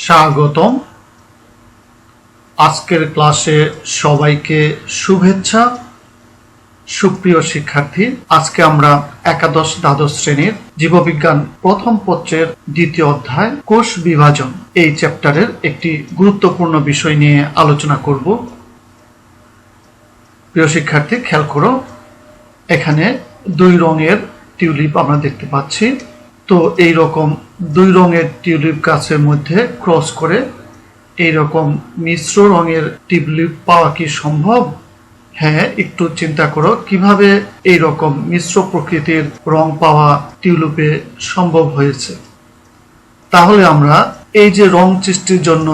স্বাগতম। আজকের ক্লাসে সবাইকে শুভেচ্ছা। সুপ্রিয় শিক্ষার্থী, আজকে আমরা একাদশ দ্বাদশ শ্রেণীর জীববিজ্ঞান প্রথম পত্রের দ্বিতীয় অধ্যায় কোষ বিভাজন এই চ্যাপ্টারের একটি গুরুত্বপূর্ণ বিষয় নিয়ে আলোচনা করব। প্রিয় শিক্ষার্থী, খেয়াল করো, এখানে দুই রঙের টিউলিপ আমরা দেখতে পাচ্ছি। তো এই রকম দুই রঙের টিউলিপ গাছের মধ্যে ক্রস করে এই রকম মিশ্র রঙের টিউলিপ পাওয়া কি সম্ভব? হ্যাঁ, একটু চিন্তা করো কিভাবে এই রকম মিশ্র প্রকৃতির রং পাওয়া টিউলিপে সম্ভব হয়েছে। তাহলে আমরা এই যে রং সৃষ্টির জন্য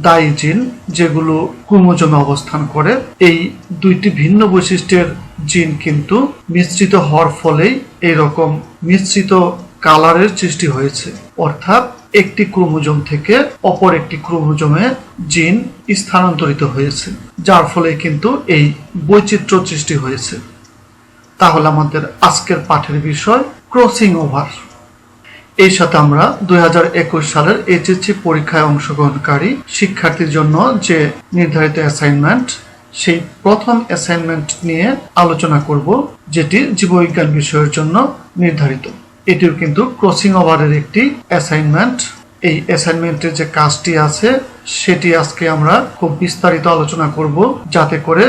দায়ী জিন যেগুলো ক্রোমোজোমে অবস্থান করে, এই দুইটি ভিন্ন বৈশিষ্ট্যের জিন কিন্তু মিশ্রিত হওয়ার ফলেই এরকম মিশ্রিত কালারের সৃষ্টি হয়েছে। অর্থাৎ একটি ক্রোমোজোম থেকে অপর একটি ক্রোমোজোমে জিন স্থানান্তরিত হয়েছে, যার ফলে কিন্তু এই বৈচিত্র্য সৃষ্টি হয়েছে। তাহলে আমাদের আজকের পাঠের বিষয় ক্রসিং ওভার। এই সাথে আমরা 2021 সালের এইচএসসি পরীক্ষায় অংশগ্রহণকারী শিক্ষার্থীর জন্য যে নির্ধারিত অ্যাসাইনমেন্ট, সেই প্রথম অ্যাসাইনমেন্ট নিয়ে আলোচনা করব, যেটি জীববিজ্ঞান বিষয়ের জন্য নির্ধারিত। এটিও কিন্তু ক্রসিং ওভারের একটি অ্যাসাইনমেন্ট। এই অ্যাসাইনমেন্টের যে কাজটি আছে সেটি আজকে আমরা খুব বিস্তারিত আলোচনা করব, যাতে করে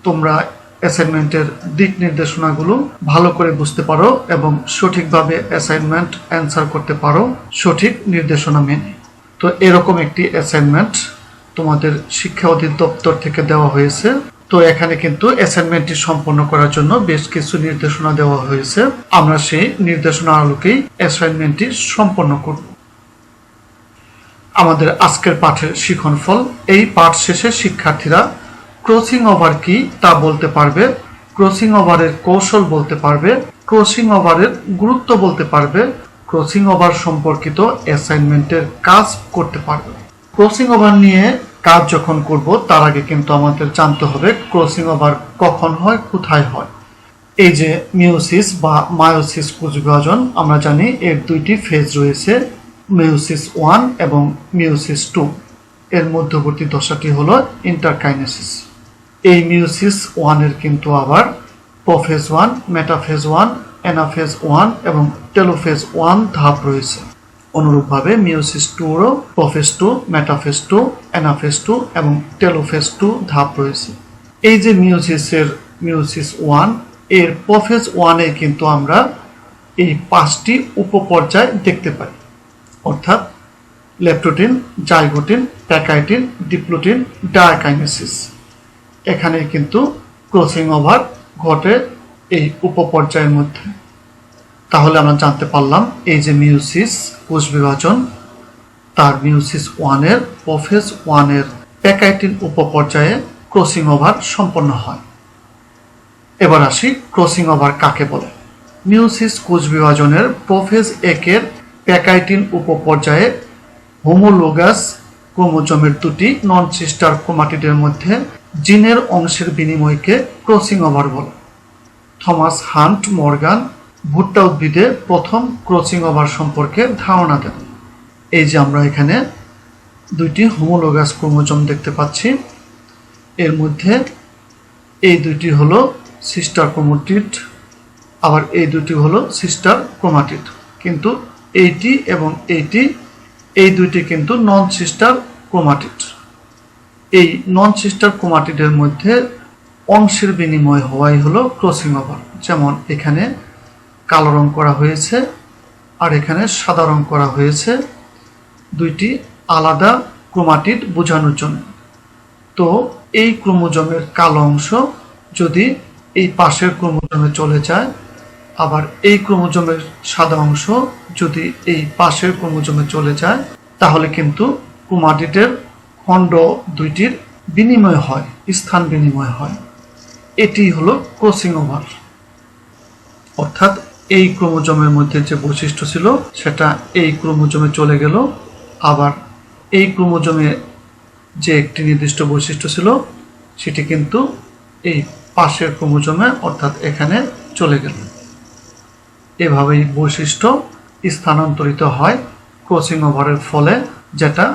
তোমরা অ্যাসাইনমেন্টের দিক নির্দেশনাগুলো ভালো করে বুঝতে পারো এবং সঠিকভাবে অ্যাসাইনমেন্ট অ্যান্সার করতে পারো সঠিক নির্দেশনা মেনে। তো এরকম একটি অ্যাসাইনমেন্ট তোমাদের শিক্ষা অধিদপ্তর থেকে দেওয়া হয়েছে। তো এখানে কিন্তু অ্যাসাইনমেন্টটি সম্পন্ন করার জন্য বেশ কিছু নির্দেশনা দেওয়া হয়েছে। আমরা সেই নির্দেশনার আলোকেই অ্যাসাইনমেন্টটি সম্পন্ন করব। আমাদের আজকের পাঠের শিক্ষণফল: এই পাঠ শেষে শিক্ষার্থীরা ক্রসিং ওভার কি তা বলতে পারবে, ক্রসিং ওভারের কৌশল বলতে পারবে, ক্রসিং ওভারের গুরুত্ব বলতে পারবে, ক্রসিং ওভার সম্পর্কিত অ্যাসাইনমেন্টের কাজ করতে পারবে। ক্রসিং ওভার নিয়ে কাজ যখন করব, তার আগে কিন্তু আমাদের জানতে হবে ক্রসিং ওভার কখন হয়, কোথায় হয়। এই যে মিওসিস বা মায়োসিস কোষ বিভাজন, আমরা জানি এর দুইটি ফেজ রয়েছে, মিওসিস 1 এবং মিওসিস 2। এর মধ্যবর্তী দশাটি হলো ইন্টারকাইনেসিস। এই মিওসিস 1 এর কিন্তু আবার প্রোফেজ 1, মেটাফেজ 1, অ্যানাফেজ 1 এবং টেলোফেজ 1 ধাপ রয়েছে। অনুরূপভাবে মিওসিস 2-রও প্রোফেজ 2, মেটাফেজ 2, অ্যানাফেজ 2 এবং টেলোফেজ 2 ধাপ রয়েছে। এই যে মিওসিস 1 এর প্রোফেজ 1-এ কিন্তু আমরা এই 5টি উপপর্যায় দেখতে পাই, অর্থাৎ leptotene, zygotene, pachytene, diplotene, diakinesis. এখানে কিন্তু ক্রসিং ওভার ঘটে এই উপপর্যায়ের মধ্যে। তাহলে আমরা জানতে পারলাম এই যে মিওসিস কোষ বিভাজন, তার মিওসিস 1 এর প্রোফেজ 1 এর প্যাকাইটিন উপপর্যায়ে ক্রসিং ওভার সম্পন্ন হয়। এবার আসি ক্রসিং ওভার কাকে বলে। মিওসিস কোষ বিভাজনের প্রোফেজ 1 এর প্যাকাইটিন উপপর্যায়ে হোমোলোগাস ক্রোমোজোমের দুটি নন সিস্টার ক্রোমাটিডের মধ্যে জিনের অংশের বিনিময়কে ক্রসিং ওভার বলে। থমাস হান্ট মর্গান ভুট্টা উদ্ভিদে প্রথম ক্রসিং ওভার সম্পর্কে ধারণা দেন। এই যে আমরা এখানে দুইটি হোমোলোগাস ক্রোমোজোম দেখতে পাচ্ছি, এর মধ্যে এই দুইটি হলো সিস্টার ক্রোমাটিড, আবার এই দুটি হলো সিস্টার ক্রোমাটিড। কিন্তু এইটি এবং এই দুইটি কিন্তু নন সিস্টার ক্রোমাটিড। এই নন সিস্টার ক্রোমাটিডের মধ্যে অংশের বিনিময় হওয়াই হলো ক্রসিং ওভার। যেমন এখানে কালো রং করা হয়েছে আর এখানে সাদা রং করা হয়েছে, দুইটি আলাদা ক্রোমাটিড বোঝানোর জন্য। তো এই ক্রোমোজোমের কালো অংশ যদি এই পাশের ক্রোমোজোমে চলে যায়, আবার এই ক্রোমোজোমের সাদা অংশ যদি এই পাশের ক্রোমোজোমে চলে যায়, তাহলে কিন্তু ক্রোমাটিডের খণ্ড দুইটির বিনিময় হয়, স্থান বিনিময় হয়। এটি হলো ক্রসিং ওভার। অর্থাৎ এই ক্রোমোজোমের মধ্যে যে বৈশিষ্ট্য ছিল সেটা এই ক্রোমোজোমে চলে গেল, আবার এই ক্রোমোজোমে যে একটি নির্দিষ্ট বৈশিষ্ট্য ছিল সেটি কিন্তু এই পাশের ক্রোমোজোমে অর্থাৎ এখানে চলে গেল। এভাবেই বৈশিষ্ট্য স্থানান্তরিত হয় ক্রসিং ওভারের ফলে, যেটা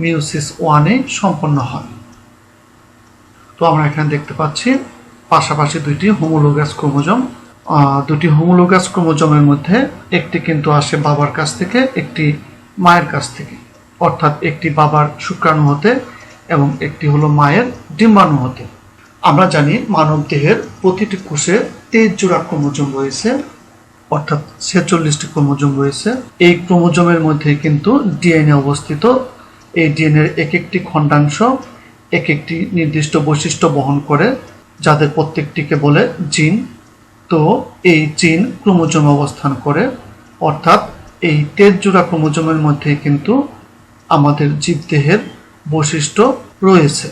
মিওসিস 1-এ সম্পন্ন হয়। তো আমরা এখানে দেখতে পাচ্ছি পাশাপাশি দুইটি হোমোলোগাস ক্রোমোজোম। দুটি হোমোলোগাস ক্রোমোজোমের মধ্যে একটি কিন্তু আসে বাবার কাছ থেকে, একটি মায়ের কাছ থেকে, অর্থাৎ একটি বাবার শুক্রাণু হতে এবং একটি হলো মায়ের ডিম্বাণু হতে। আমরা জানি মানব দেহের প্রতিটি কোষে 23 জোড়া ক্রোমোজোম রয়েছে, অর্থাৎ 46টি ক্রোমোজোম রয়েছে। এই ক্রোমোজোমের মধ্যে কিন্তু ডিএনএ অবস্থিত। এই ডিএনএর এক একটি খণ্ডাংশ এক একটি নির্দিষ্ট বৈশিষ্ট্য বহন করে, যাদের প্রত্যেকটিকে বলে জিন। তো এই জিন ক্রোমোজোমে অবস্থান করে, অর্থাৎ এই 23 জোড়া ক্রোমোজোমের মধ্যে কিন্তু আমাদের জীবদেহের বৈশিষ্ট্য রয়েছে।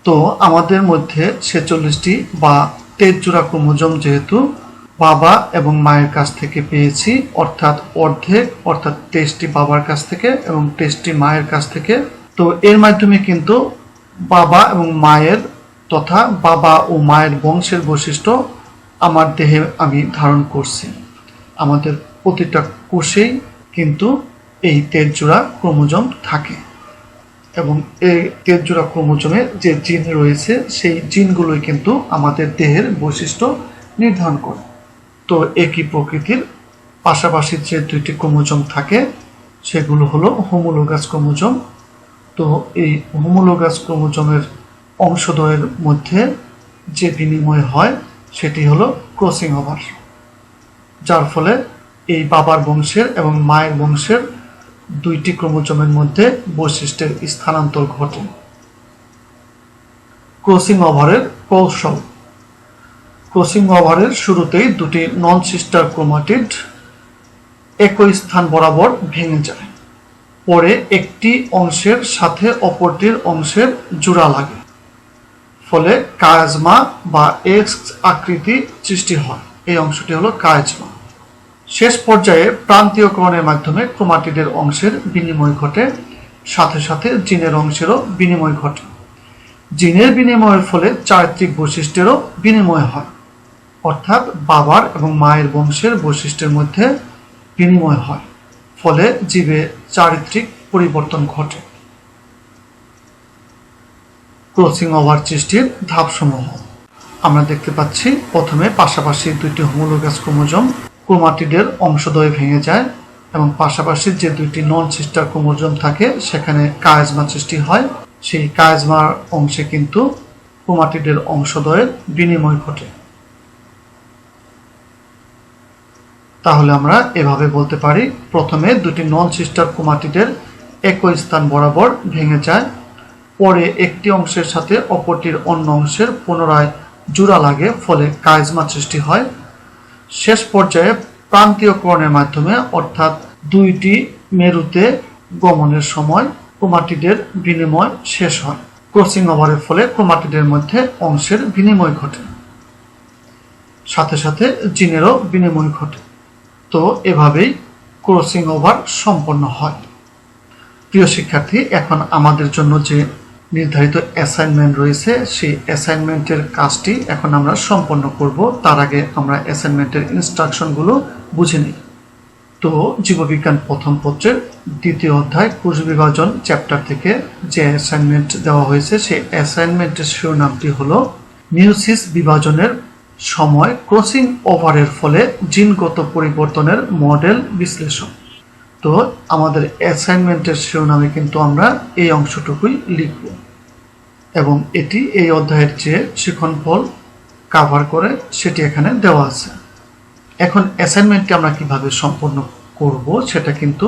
তো আমাদের মধ্যে 46টি বা 23 জোড়া ক্রোমোজোম যেহেতু বাবা এবং মায়ের কাছ থেকে পেয়েছি, অর্থাৎ অর্ধেক, অর্থাৎ 23টি বাবার কাছ থেকে এবং 23টি মায়ের কাছ থেকে। তো এর মাধ্যমে কিন্তু বাবা এবং মায়ের তথা বাবা ও মায়ের বংশের বৈশিষ্ট্য আমার দেহে আমি ধারণ করছি। আমাদের প্রতিটা কোষেই কিন্তু এই 23 জোড়া ক্রোমোজোম থাকে এবং এই 23 জোড়া ক্রোমোজোমে যে জিন রয়েছে সেই জিনগুলোই কিন্তু আমাদের দেহের বৈশিষ্ট্য নির্ধারণ করে। তো একই প্রকৃতির পাশাপাশি যে দুইটি ক্রোমোজোম থাকে সেগুলো হলো হোমোলোগাস ক্রোমোজোম। তো এই হোমোলোগাস ক্রোমোজোমের অংশদ্বয়ের মধ্যে যে বিনিময় হয় সেটি হলো ক্রসিং ওভার, যার ফলে এই বাবার বংশের এবং মায়ের বংশের দুইটি ক্রোমোজোমের মধ্যে বৈশিষ্ট্যের স্থানান্তর ঘটে। ক্রসিং ওভারের কৌশল। ক্রসিং ওভারের শুরুতেই দুটি নন সিস্টার ক্রোমাটিড একই স্থান বরাবর ভেঙে যায়, পরে একটি অংশের সাথে অপরটির অংশের জোড়া লাগে, ফলে কায়াজমা বা এক্স আকৃতি সৃষ্টি হয়। এই অংশটি হলো কায়াজমা। শেষ পর্যায়ে প্রান্তীয়করণের মাধ্যমে ক্রোমাটিডের অংশের বিনিময় ঘটে, সাথে সাথে জিনের অংশেরও বিনিময় ঘটে। জিনের বিনিময়ের ফলে চারিত্রিক বৈশিষ্ট্যেরও বিনিময় হয়, অর্থাৎ বাবার এবং মায়ের বংশের বৈশিষ্ট্যের মধ্যে বিনিময় হয়, ফলে জীবে চারিত্রিক পরিবর্তন ঘটে। ক্রসিং ওভার সৃষ্টির ধাপসমূহ আমরা দেখতে পাচ্ছি। প্রথমে পাশাপাশি দুইটি হোমোলোগাস ক্রোমোজোম ক্রোমাটিডের অংশদ্বয় ভেঙে যায় এবং পাশাপাশি যে দুইটি নন সিস্টার ক্রোমোজোম থাকে সেখানে কায়াজমা সৃষ্টি হয়। সেই কায়াজমার অংশে কিন্তু ক্রোমাটিডের অংশদ্বয়ের বিনিময় ঘটে। তাহলে আমরা এভাবে বলতে পারি, প্রথমে দুটি নন সিস্টার ক্রোমাটিডের একই স্থান বরাবর ভেঙে যায়, পরে একটি অংশের সাথে অপরটির অন্য অংশের পুনরায় জোড়া লাগে, ফলে কায়াজমা সৃষ্টি হয়। শেষ পর্যায়ে প্রান্তীয়করণের মাধ্যমে, অর্থাৎ দুইটি মেরুতে গমনের সময় ক্রোমাটিডের বিনিময় শেষ হয়। ক্রসিং ওভারের ফলে ক্রোমাটিডের মধ্যে অংশের বিনিময় ঘটে, সাথে সাথে জিনেরও বিনিময় ঘটে। তো এভাবেই ক্রসিং ওভার সম্পন্ন হয়। প্রিয় শিক্ষার্থী, এখন আমাদের জন্য যে নির্ধারিত অ্যাসাইনমেন্ট রয়েছে সেই অ্যাসাইনমেন্টের কাজটি এখন আমরা সম্পন্ন করব। তার আগে আমরা অ্যাসাইনমেন্টের ইনস্ট্রাকশনগুলো বুঝে নিই। তো জীববিজ্ঞান প্রথম পত্রের 2য় অধ্যায় কোষ বিভাজন চ্যাপ্টার থেকে যে অ্যাসাইনমেন্ট দেওয়া হয়েছে সেই অ্যাসাইনমেন্টের শিরোনামটি হলো মিওসিস বিভাজনের সময় ক্রসিং ওভারের ফলে জিনগত পরিবর্তনের মডেল বিশ্লেষণ। তো আমাদের অ্যাসাইনমেন্টের শিরোনামে কিন্তু আমরা এই অংশটুকুই লিখব এবং এটি এই অধ্যায়ের যে শিক্ষণফল কভার করে সেটি এখানে দেওয়া আছে। এখন অ্যাসাইনমেন্টটি আমরা কিভাবে সম্পন্ন করব সেটা কিন্তু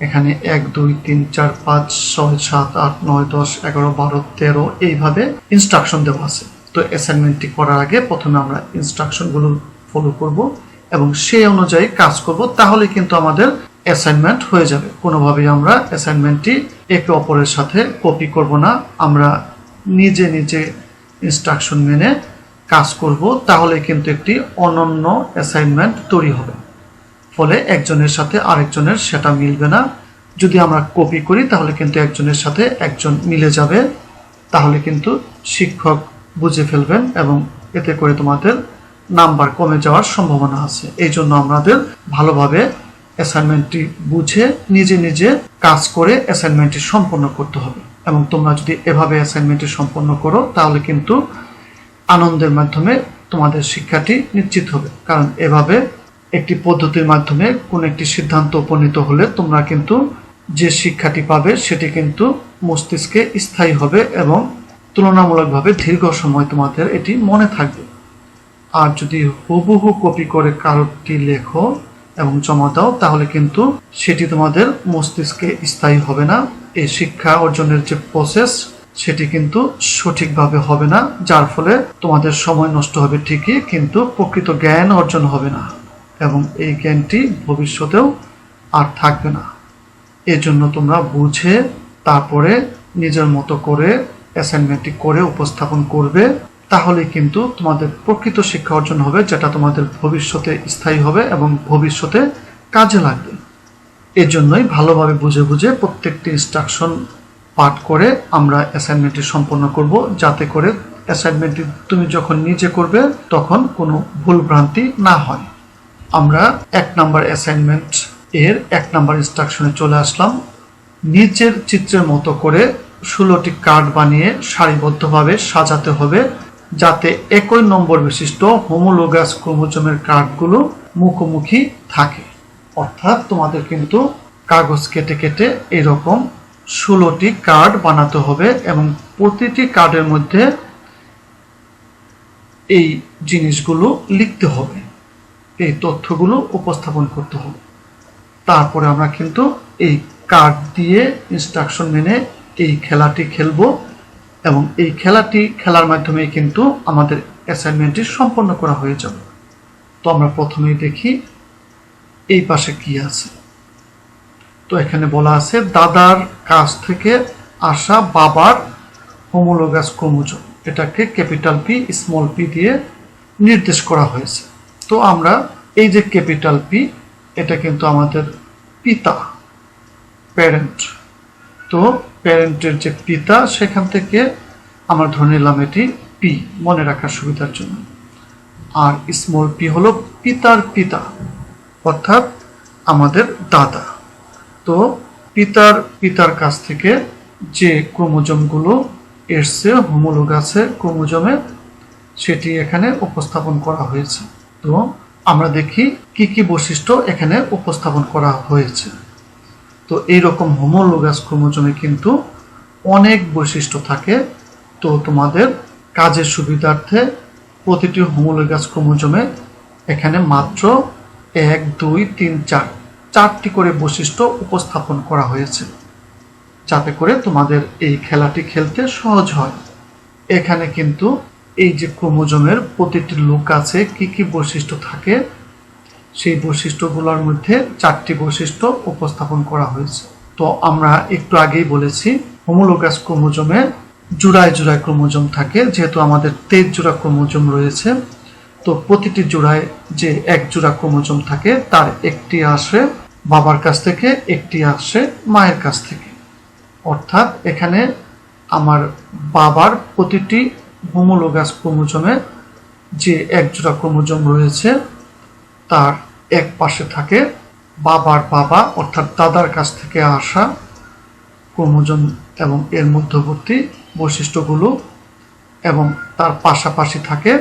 এখানে 1 2 3 4 5 6 7 8 9 10 11 12 13 এইভাবে ইনস্ট্রাকশন দেওয়া আছে। তো অ্যাসাইনমেন্টটি করার আগে প্রথমে আমরা ইনস্ট্রাকশনগুলো ফলো করব এবং সেই অনুযায়ী কাজ করব, তাহলে কিন্তু আমাদের অ্যাসাইনমেন্ট হয়ে যাবে। কোনোভাবেই আমরা অ্যাসাইনমেন্টটি একে অপরের সাথে কপি করব না, আমরা নিজে নিজে ইনস্ট্রাকশন মেনে কাজ করব, তাহলে কিন্তু একটি অনন্য অ্যাসাইনমেন্ট তৈরি হবে। ফলে একজনের সাথে আরেকজনের সেটা মিলবে না। যদি আমরা কপি করি তাহলে কিন্তু একজনের সাথে একজন মিলে যাবে, তাহলে কিন্তু শিক্ষক বুঝে ফেলবেন এবং এতে করে তোমাদের নাম্বার কমে যাওয়ার সম্ভাবনা আছে। এই জন্য আমাদের ভালোভাবে অ্যাসাইনমেন্টটি বুঝে নিজে নিজে কাজ করে অ্যাসাইনমেন্টটি সম্পন্ন করতে হবে। এবং তোমরা যদি এভাবে অ্যাসাইনমেন্টটি সম্পন্ন করো তাহলে কিন্তু আনন্দের মাধ্যমে তোমাদের শিক্ষাটি নিশ্চিত হবে। কারণ এভাবে একটি পদ্ধতির মাধ্যমে কোন একটি সিদ্ধান্ত উপনীত হলে তোমরা কিন্তু যে শিক্ষাটি পাবে সেটি কিন্তু মস্তিষ্কে স্থায়ী হবে এবং তুলনামূলকভাবে দীর্ঘ সময় তোমাদের এটি মনে থাকবে। আর যদি হুবহু কপি করে কারোরটি লেখো এবং জমা দাও তাহলে কিন্তু সেটি তোমাদের মস্তিষ্কে স্থায়ী হবে না। এই শিক্ষা অর্জনের যে প্রসেস সেটি কিন্তু সঠিকভাবে হবে না, যার ফলে তোমাদের সময় নষ্ট হবে ঠিকই, কিন্তু প্রকৃত জ্ঞান অর্জন হবে না এবং এই জ্ঞানটি ভবিষ্যতেও আর থাকবে না। এজন্য তোমরা বুঝে তারপরে নিজের মতো করে অ্যাসাইনমেন্টটি করে উপস্থাপন করবে, তাহলে কিন্তু তোমাদের প্রকৃত শিক্ষা অর্জন হবে, যেটা তোমাদের ভবিষ্যতে স্থায়ী হবে এবং ভবিষ্যতে কাজে লাগবে। এজন্যই ভালোভাবে বুঝে বুঝে প্রত্যেকটি ইনস্ট্রাকশন পাঠ করে আমরা অ্যাসাইনমেন্টটি সম্পন্ন করব, যাতে করে অ্যাসাইনমেন্টটি তুমি যখন নিজে করবে তখন কোনো ভুল ভ্রান্তি না হয়। আমরা 1 নাম্বার অ্যাসাইনমেন্ট এর 1 নাম্বার ইনস্ট্রাকশনে চলে আসলাম। নিচের চিত্রের মতো করে 16টি কার্ড বানিয়ে সারিবদ্ধভাবে সাজাতে হবে, যাতে একই নম্বর বিশিষ্ট হোমোলোগাস ক্রোমোজোমের কার্ডগুলো মুখোমুখি থাকে। অর্থাৎ তোমাদের কিন্তু কাগজ কেটে কেটে এরকম 16টি কার্ড বানাতে হবে এবং প্রতিটি কার্ডের মধ্যে এই জিনিসগুলো লিখতে হবে, এই তথ্যগুলো উপস্থাপন করতে হবে। তারপরে আমরা কিন্তু এই কার্ড দিয়ে ইনস্ট্রাকশন মেনে এই খেলাটি খেলবো এবং এই খেলাটি খেলার মাধ্যমে কিন্তু আমাদের অ্যাসাইনমেন্টটি সম্পন্ন করা হয়ে যাবে। তো আমরা প্রথমেই দেখি এই পাশে কি আছে। তো এখানে বলা আছে দাদার কাছ থেকে আসা বাবার হোমোলোগাস ক্রোমোজোম, এটাকে ক্যাপিটাল পি স্মল পি দিয়ে নির্দেশ করা হয়েছে। তো আমরা এই যে ক্যাপিটাল পি, এটা কিন্তু আমাদের পিতা, প্যারেন্ট। তো প্যারেন্টের যে পিতা, সেখান থেকে আমরা ধরে নিলাম এটি পি, মনে রাখার সুবিধার জন্য। আর স্মল পি হলো পিতার পিতা, অর্থাৎ আমাদের দাদা। তো পিতার কাছ থেকে যে ক্রোমোজোমগুলো এসছে হোমোলোগাসের ক্রোমোজোমে, সেটি এখানে উপস্থাপন করা হয়েছে। তো আমরা দেখি কি কি বৈশিষ্ট্য এখানে উপস্থাপন করা হয়েছে। তো এইরকম হোমোলোগাস ক্রোমোজোমে কিন্তু অনেক বৈশিষ্ট্য থাকে। তো তোমাদের কাজের সুবিধার্থে প্রতিটি হোমোলোগাস ক্রোমোজোমে এখানে মাত্র 1, 2, 3, 4টি করে বৈশিষ্ট্য উপস্থাপন করা হয়েছে, যাতে করে তোমাদের এই খেলাটি খেলতে সহজ হয়। এখানে কিন্তু এই যে ক্রোমোজোমের প্রতিটি লুক আছে, কি কি বৈশিষ্ট্য থাকে, সেই বৈশিষ্ট্যগুলোর মধ্যে 4টি বৈশিষ্ট্য উপস্থাপন করা হয়েছে। তো আমরা একটু আগেই বলেছি হোমোলোগাস ক্রোমোজোমে জোড়ায় জোড়ায় ক্রোমোজোম থাকে, যেহেতু আমাদের 23 জোড়া ক্রোমোজোম রয়েছে। তো প্রতিটি জোড়ায় যে 1 জোড়া ক্রোমোজোম থাকে, তার একটি আসে বাবার কাছ থেকে, একটি আসে মায়ের কাছ থেকে। অর্থাৎ এখানে আমার বাবার প্রতিটি হোমোলোগাস ক্রোমোজোমে যে 1 জোড়া ক্রোমোজোম রয়েছে, তার এক পাশে থাকে বাবার বাবা অর্থাৎ দাদার কাছ থেকে আসা ক্রোমোজোম এবং এর মধ্যবর্তী বৈশিষ্ট্যগুলো, এবং তার পাশাপাশি থাকে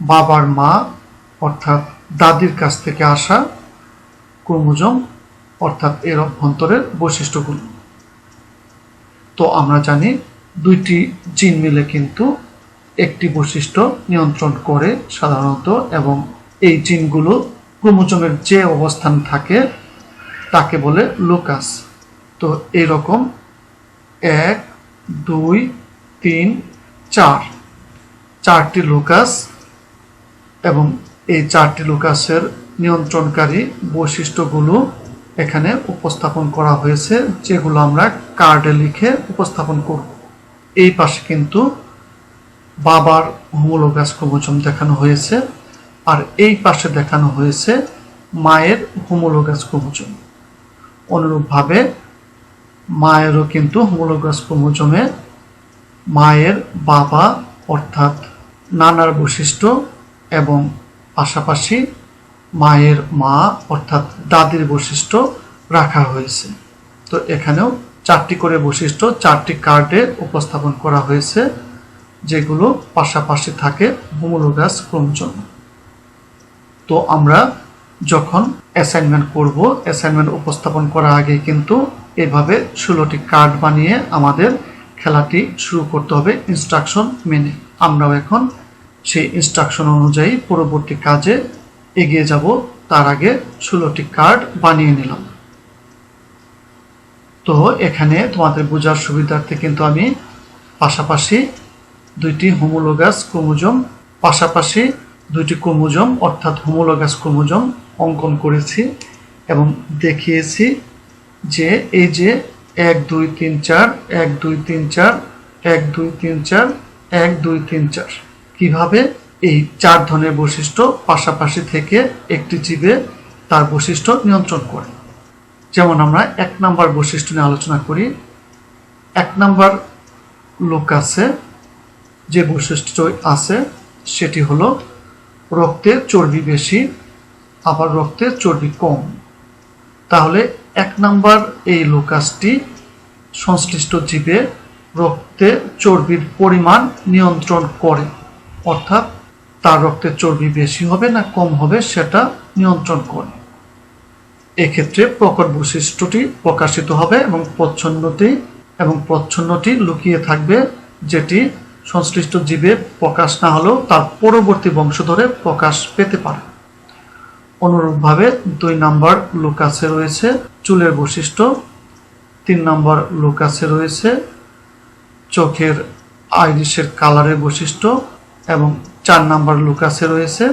বাবার মা অর্থাৎ দাদির কাছ থেকে আসা ক্রোমোজোম অর্থাৎ এর অভ্যন্তরের বৈশিষ্ট্যগুলো। তো আমরা জানি 2টি জিন মিলে কিন্তু একটি বৈশিষ্ট্য নিয়ন্ত্রণ করে সাধারণত, এবং এই জিনগুলো ক্রোমোজোমের যে অবস্থান থাকে তাকে বলে লোকাস। তো এইরকম 1, 2, 3, 4টি লোকাস, এবং এই 4টি লোকাসের নিয়ন্ত্রণকারী বৈশিষ্ট্যগুলো এখানে উপস্থাপন করা হয়েছে, যেগুলো আমরা কার্ডে লিখে উপস্থাপন করব। এই পাশে কিন্তু বাবার হোমোলোগাস ক্রোমোজোম দেখানো হয়েছে, আর এই পাশে দেখানো হয়েছে মায়ের হোমোলোগাস ক্রোমোজোম। অনুরূপভাবে মায়েরও কিন্তু হোমোলোগাস ক্রোমোজোমে মায়ের বাবা অর্থাৎ নানার বৈশিষ্ট্য এবং পাশাপাশি মায়ের মা অর্থাৎ দাদির বৈশিষ্ট্য রাখা হয়েছে। তো এখানেও 4টি করে বৈশিষ্ট্য 4টি কার্ডে উপস্থাপন করা হয়েছে, যেগুলো পাশাপাশি থাকে হোমোলোগাস ক্রোমোজোম। তো আমরা যখন অ্যাসাইনমেন্ট করব, অ্যাসাইনমেন্ট উপস্থাপন করার আগে কিন্তু এভাবে 16টি কার্ড বানিয়ে আমাদের খেলাটি শুরু করতে হবে ইনস্ট্রাকশন মেনে। আমরাও এখন সেই ইনস্ট্রাকশন অনুযায়ী পরবর্তী কাজে এগিয়ে যাব। তার আগে 16টি কার্ড বানিয়ে নিলাম। তো এখানে তোমাদের বোঝার সুবিধার্থে কিন্তু আমি পাশাপাশি 2টি হোমোলোগাস ক্রোমোজোম অর্থাৎ হোমোলোগাস ক্রোমোজোম অঙ্কন করেছি এবং দেখিয়েছি যে এই যে 1 2 3 4 1 2 3 4 1 2 3 4 1 2 3 4 কিভাবে এই 4 ধরনের বৈশিষ্ট্য পাশাপাশি থেকে একটি জীবে তার বৈশিষ্ট্য নিয়ন্ত্রণ করে। যেমন আমরা 1 নাম্বার বৈশিষ্ট্য নিয়ে আলোচনা করি। 1 নাম্বার লোকাসে যে বৈশিষ্ট্য আছে সেটি হলো রক্তে চর্বি বেশি, আবার রক্তে চর্বি কম। তাহলে 1 নাম্বার এই লোকাসটি সংশ্লিষ্ট জীবে রক্তে চর্বির পরিমাণ নিয়ন্ত্রণ করে, অর্থাৎ তার রক্তে চর্বি বেশি হবে না কম হবে সেটা নিয়ন্ত্রণ করে। এক্ষেত্রে প্রকট বৈশিষ্ট্যটি প্রকাশিত হবে এবং প্রচ্ছন্নটি লুকিয়ে থাকবে, যেটি সংশ্লিষ্ট জীবে প্রকাশ না হলেও তার পরবর্তী বংশধরে প্রকাশ পেতে পারে। অনুরূপভাবে 2 নাম্বার লোকাসে রয়েছে চুলের বৈশিষ্ট্য, 3 নাম্বার লোকাসে রয়েছে চোখের আইরিসের কালারের বৈশিষ্ট্য এবং 4 নাম্বার লোকাসে রয়েছে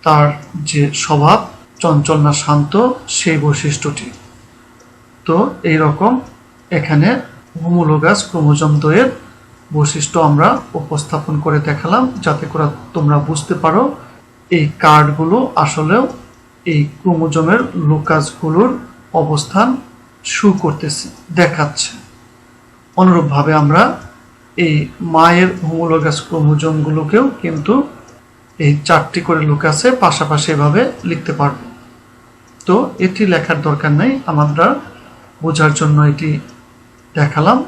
তার যে স্বভাব চঞ্চল না শান্ত সেই বৈশিষ্ট্যটি। তো এই রকম এখানে হোমোলোগাস ক্রোমোজোম দ্বয়ের বৈশিষ্ট্য আমরা উপস্থাপন করে দেখালাম, যাতে করে তোমরা বুঝতে পারো এই কার্ডগুলো আসলেও এই ক্রোমোজোমের লোকাসগুলোর অবস্থান শো করতেছে, দেখাচ্ছে। অনুরূপভাবে আমরা এই মায়ের হোমোলোগাস ক্রোমোজোমগুলোকেও কিন্তু এই 4টি করে লোকাসে পাশাপাশি এভাবে লিখতে পারবো। তো এটি লেখার দরকার নেই, আমরা বোঝার জন্য এটি দেখালাম।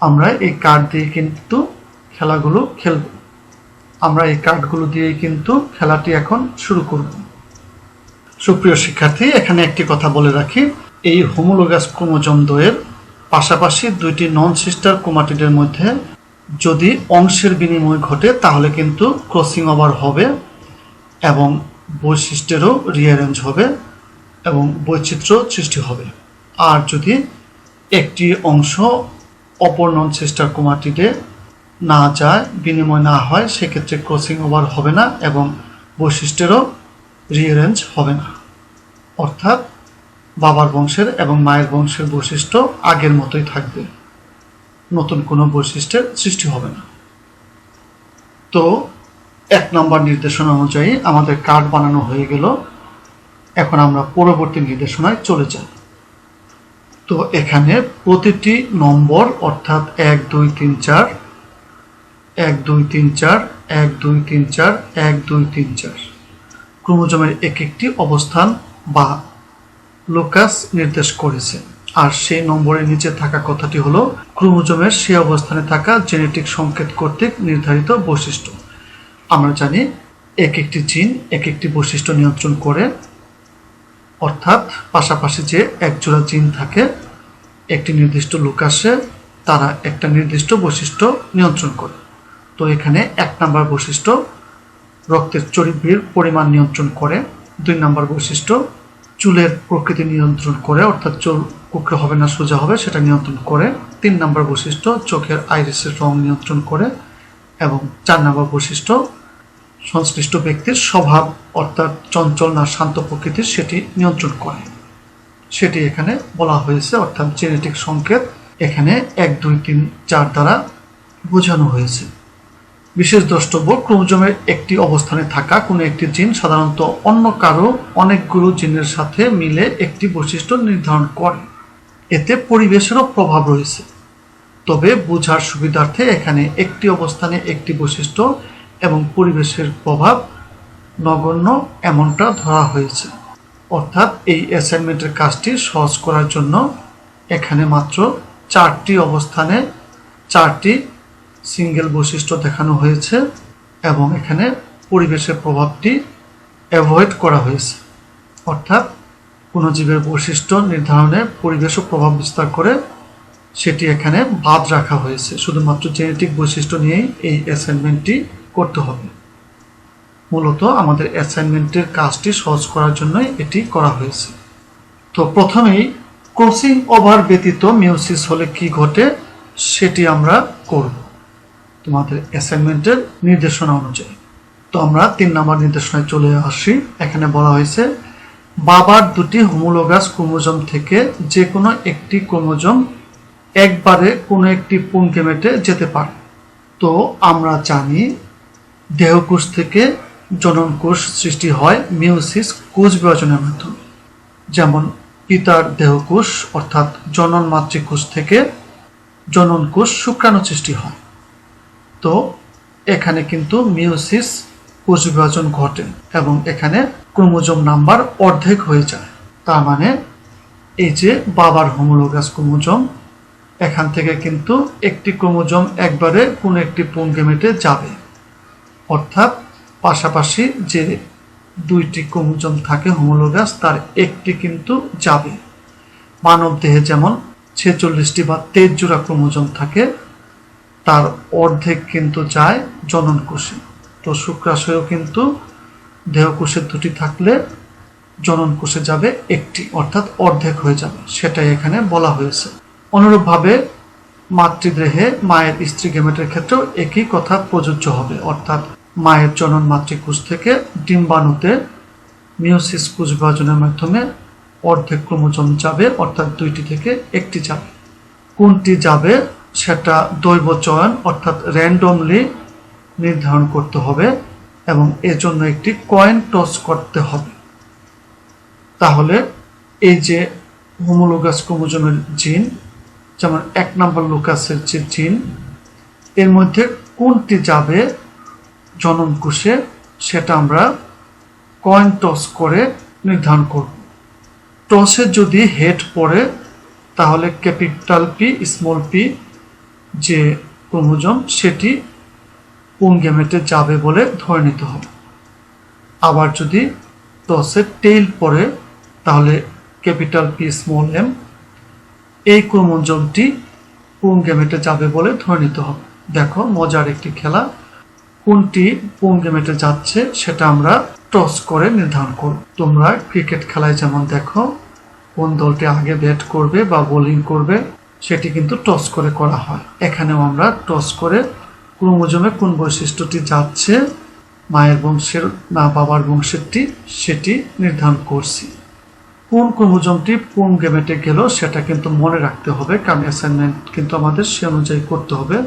আমরা এই কার্ড দিয়ে কিন্তু খেলাগুলো খেলব। আমরা এই কার্ডগুলো দিয়ে কিন্তু খেলাটি এখন শুরু করব। সুপ্রিয় শিক্ষার্থী, এখানে একটি কথা বলে রাখি, এই হোমোলোগাস ক্রোমোজোম দ্বয়ের পাশাপাশি 2টি নন সিস্টার ক্রোমাটিডের মধ্যে যদি অংশের বিনিময় ঘটে তাহলে কিন্তু ক্রসিং ওভার হবে এবং বৈশিষ্ট্যেরও রিঅ্যারেঞ্জ হবে এবং বৈচিত্র্য সৃষ্টি হবে। আর যদি একটি অংশ অপর নন সিস্টার ক্রোমাটিডে না যায়, বিনিময় না হয়, সেক্ষেত্রে ক্রসিং ওভার হবে না এবং বৈশিষ্ট্যেরও রিঅ্যারেঞ্জ হবে না, অর্থাৎ বাবার বংশের এবং মায়ের বংশের বৈশিষ্ট্য আগের মতোই থাকবে, নতুন কোনো বৈশিষ্ট্যের সৃষ্টি হবে না। তো 1 নম্বর নির্দেশনা অনুযায়ী আমাদের কার্ড বানানো হয়ে গেল। এখন আমরা পরবর্তী নির্দেশনায় চলে যাই। তো এখানে প্রতিটি নম্বর অর্থাৎ 1 2 3 4 1 2 3 4 1 2 3 4 1 2 3 4 ক্রোমোজোমের একটি অবস্থান বা লোকাস নির্দেশ করেছে। আর সেই নম্বরের নিচে থাকা কথাটি হলো ক্রোমোজোমের সেই অবস্থানে থাকা জেনেটিক সংকেত কর্তৃক নির্ধারিত বৈশিষ্ট্য। আমরা জানি একটি জিন একটি বৈশিষ্ট্য নিয়ন্ত্রণ করে, অর্থাৎ পাশাপাশি যে একজোড়া জিন থাকে একটি নির্দিষ্ট লোকাসে, তারা একটা নির্দিষ্ট বৈশিষ্ট্য নিয়ন্ত্রণ করে। তো এখানে 1 নম্বর বৈশিষ্ট্য রক্তের চর্বির পরিমাণ নিয়ন্ত্রণ করে, 2 নম্বর বৈশিষ্ট্য চুলের প্রকৃতি নিয়ন্ত্রণ করে, অর্থাৎ চুল কুকড়ে হবে না সোজা হবে সেটা নিয়ন্ত্রণ করে, 3 নম্বর বৈশিষ্ট্য চোখের আইরিসের রং নিয়ন্ত্রণ করে এবং 4 নম্বর বৈশিষ্ট্য সংশ্লিষ্ট ব্যক্তির স্বভাব অর্থাৎ চঞ্চল না শান্ত প্রকৃতির সেটি নিয়ন্ত্রণ করে। সেটি এখানে বলা হয়েছে, অর্থাৎ জেনেটিক সংকেত এখানে 1 2 3 4 দ্বারা বোঝানো হয়েছে। বিশেষ দ্রষ্টব্য, ক্রোমোজোমের একটি অবস্থানে থাকা কোনো একটি জিন সাধারণত অন্য কারো অনেকগুলো জিনের সাথে মিলে একটি বৈশিষ্ট্য নির্ধারণ করে, এতে পরিবেশেরও প্রভাব রয়েছে। তবে বোঝার সুবিধার্থে এখানে একটি অবস্থানে একটি বৈশিষ্ট্য এবং পরিবেশের প্রভাব নগণ্য এমনটা ধরা হয়েছে। অর্থাৎ এই অ্যাসাইনমেন্টের কাজটি সহজ করার জন্য এখানে মাত্র 4টি অবস্থানে 4টি সিঙ্গেল বৈশিষ্ট্য দেখানো হয়েছে এবং এখানে পরিবেশের প্রভাবটি অ্যাভয়েড করা হয়েছে। অর্থাৎ কোনো জীবের বৈশিষ্ট্য নির্ধারণে পরিবেশও প্রভাব বিস্তার করে সেটি এখানে বাদ রাখা হয়েছে। শুধুমাত্র জেনেটিক বৈশিষ্ট্য নিয়েই এই অ্যাসাইনমেন্টটি করতে হবে। মূলত আমাদের অ্যাসাইনমেন্টের কাজটি সহজ করার জন্যই এটি করা হয়েছে। তো প্রথমেই ক্রসিং ওভার ব্যতীত মিয়োসিস হলে কি ঘটে সেটি আমরা করব তোমাদের অ্যাসাইনমেন্টের নির্দেশনা অনুযায়ী। তো আমরা 3 নম্বর নির্দেশনায় চলে আসি। এখানে বলা হয়েছে বাবার দুটি হোমোলোগাস ক্রোমোজোম থেকে যে কোনো একটি ক্রোমোজোম একবারে কোনো একটি পুংগেমেটে যেতে পারে। তো আমরা জানি দেহকোষ থেকে জননকোষ সৃষ্টি হয় মিয়োসিস কোষ বিভাজনের মাধ্যমে। যেমন পিতার দেহকোষ অর্থাৎ জনন মাতৃকোষ থেকে জননকোষ শুক্রাণু সৃষ্টি হয়। তো এখানে কিন্তু মিয়োসিস কোষ বিভাজন ঘটে এবং এখানে ক্রোমোজোম নাম্বার অর্ধেক হয়ে যায়। তার মানে এই যে বাবার হোমোলোগাস ক্রোমোজোম এখান থেকে কিন্তু একটি ক্রোমোজোম একবারে কোনো একটি পুংগেমেটে যাবে। অর্থাৎ পাশাপাশি যে 2টি ক্রোমোজোম থাকে হোমোলোগাস তার একটি কিন্তু যাবে। মানব দেহে যেমন 46টি বা 23 জোড়া ক্রোমোজোম থাকে তার অর্ধেক কিন্তু যায় জনন কোষে। তো শুক্রাশয়েও কিন্তু দেহকোষে 2টি থাকলে জনন কোষে যাবে একটি, অর্থাৎ অর্ধেক হয়ে যাবে, সেটাই এখানে বলা হয়েছে। অনুরূপভাবে মাতৃদেহে মায়ের স্ত্রী গেমেটের ক্ষেত্রেও একই কথা প্রযোজ্য হবে। অর্থাৎ মায়ের জনন মাতৃকোষ থেকে ডিম্বাণুতে মিয়োসিস কোষ বিভাজনের মাধ্যমে অর্ধেক ক্রোমোজোম যাবে, অর্থাৎ 2টি থেকে একটি যাবে। কোনটি যাবে সেটা দৈব চয়ন অর্থাৎ র্যান্ডমলি নির্ধারণ করতে হবে এবং এজন্য একটি কয়েন টস করতে হবে। তাহলে এই যে হোমোলোগাস ক্রোমোজোমের জিন যেমন 1 নম্বর লুকাসের যে জিন এর মধ্যে কোনটি যাবে জনন কোষে সেটা আমরা কয়েন টস করে নির্ধারণ করব। টসে যদি হেড পড়ে তাহলে ক্যাপিটাল পি স্মল পি যে ক্রোমোজোম সেটি পুংগেমেটে যাবে বলে ধরে নিতে হবে। আবার যদি টসে টেইল পড়ে তাহলে ক্যাপিটাল পি স্মল এম এই ক্রোমোজোমটি পুংগেমেটে যাবে বলে ধরে নিতে হবে। দেখো মজার একটি খেলা, কোনটি পুংগেমেটে যাচ্ছে সেটা আমরা টস করে নির্ধারণ করব। তোমরা ক্রিকেট খেলায় যেমন দেখো কোন দলটি আগে ব্যাট করবে বা বোলিং করবে সেটি কিন্তু টস করে করা হয়। এখানেও আমরা টস করে ক্রোমোজোমে কোন বৈশিষ্ট্যটি যাচ্ছে মায়ের বংশের না বাবার বংশেরটি সেটি নির্ধারণ করছি। কোন ক্রোমোজোমটি পুংগেমেটে গেল সেটা কিন্তু মনে রাখতে হবে, কারণ অ্যাসাইনমেন্ট কিন্তু আমাদের সে অনুযায়ী করতে হবে।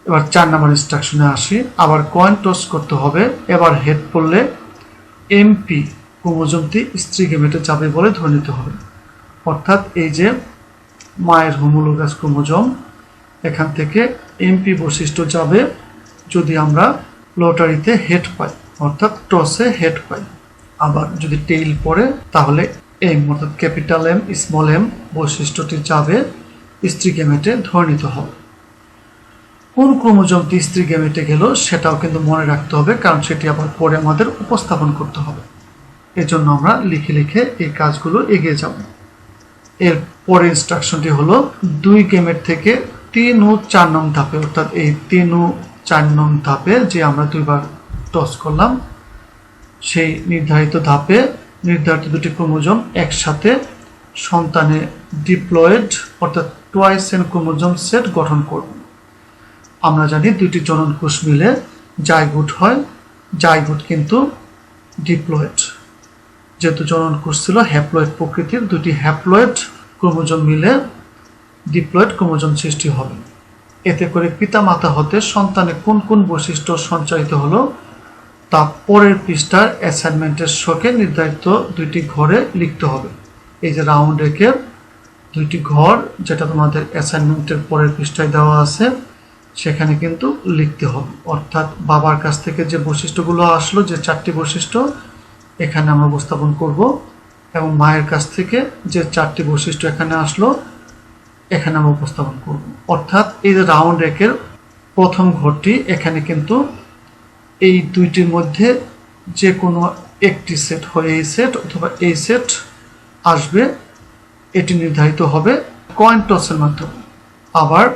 এবার 4 নম্বর ইনস্ট্রাকশনে আসি। আবার কয়েন টস করতে হবে। এবার হেড পড়লে এমপি ক্রোমোজোমটি স্ত্রী গেমেটে যাবে বলে ধরে নিতে হবে। অর্থাৎ এই যে মায়ের হোমোলোগাস ক্রোমোজোম এখান থেকে এমপি বৈশিষ্ট্য যাবে যদি আমরা লটারিতে হেড পাই, অর্থাৎ টসে হেড পাই। আবার যদি টেইল পড়ে তাহলে এম অর্থাৎ ক্যাপিটাল এম স্মল এম বৈশিষ্ট্যটি যাবে স্ত্রী গেমেটে ধরে নিতে হবে। কোন ক্রোমোজোমটি স্ত্রী গেমেটে গেল সেটাও কিন্তু মনে রাখতে হবে, কারণ সেটি আবার পরে আমাদের উপস্থাপন করতে হবে। এজন্য আমরা লিখে লিখে এই কাজগুলো এগিয়ে যাব। এর পরের ইনস্ট্রাকশনটি হলো 2 গেমেট থেকে 3 ও 4 নং ধাপে, অর্থাৎ এই 3 ও 4 নং ধাপে যে আমরা 2বার টস করলাম সেই নির্ধারিত ধাপে নির্ধারিত 2টি ক্রোমোজোম একসাথে সন্তানে ডিপ্লয়েড অর্থাৎ টুয়াইস এন ক্রোমোজোম সেট গঠন করবে। আমরা জানি 2টি জনন কোষ মিলে জাইগোট হয়, জাইগোট কিন্তু ডিপ্লয়েড। যেহেতু জনন কোষ ছিল হ্যাপ্লয়েড প্রকৃতির, 2টি হ্যাপ্লয়েড ক্রোমোজোম মিলে ডিপ্লয়েড ক্রোমোজোম সৃষ্টি হবে। এতে করে পিতা মাতা হতে সন্তানে কোন কোন বৈশিষ্ট্য সঞ্চারিত হলো তা পরের পৃষ্ঠার অ্যাসাইনমেন্টের শোকে নির্ধারিত 2টি ঘরে লিখতে হবে। এই যে রাউন্ড একের 2টি ঘর যেটা তোমাদের অ্যাসাইনমেন্টের পরের পৃষ্ঠায় দেওয়া আছে, সেখানে কিন্তু লিখতে হবে। অর্থাৎ বাবার কাছ থেকে যে বৈশিষ্ট্যগুলো আসলো, যে 4টি বৈশিষ্ট্য এখানে আমরা উপস্থাপন করব, এবং মায়ের কাছ থেকে যে 4টি বৈশিষ্ট্য এখানে আসলো এখানে আমরা উপস্থাপন করব। অর্থাৎ এই যে রাউন্ড একের প্রথম ঘরটি, এখানে কিন্তু এই দুইটির মধ্যে যে কোনো একটি সেট হয় এই সেট অথবা এই সেট আসবে, এটি নির্ধারিত হবে কয়েন টসের মাধ্যমে। আবার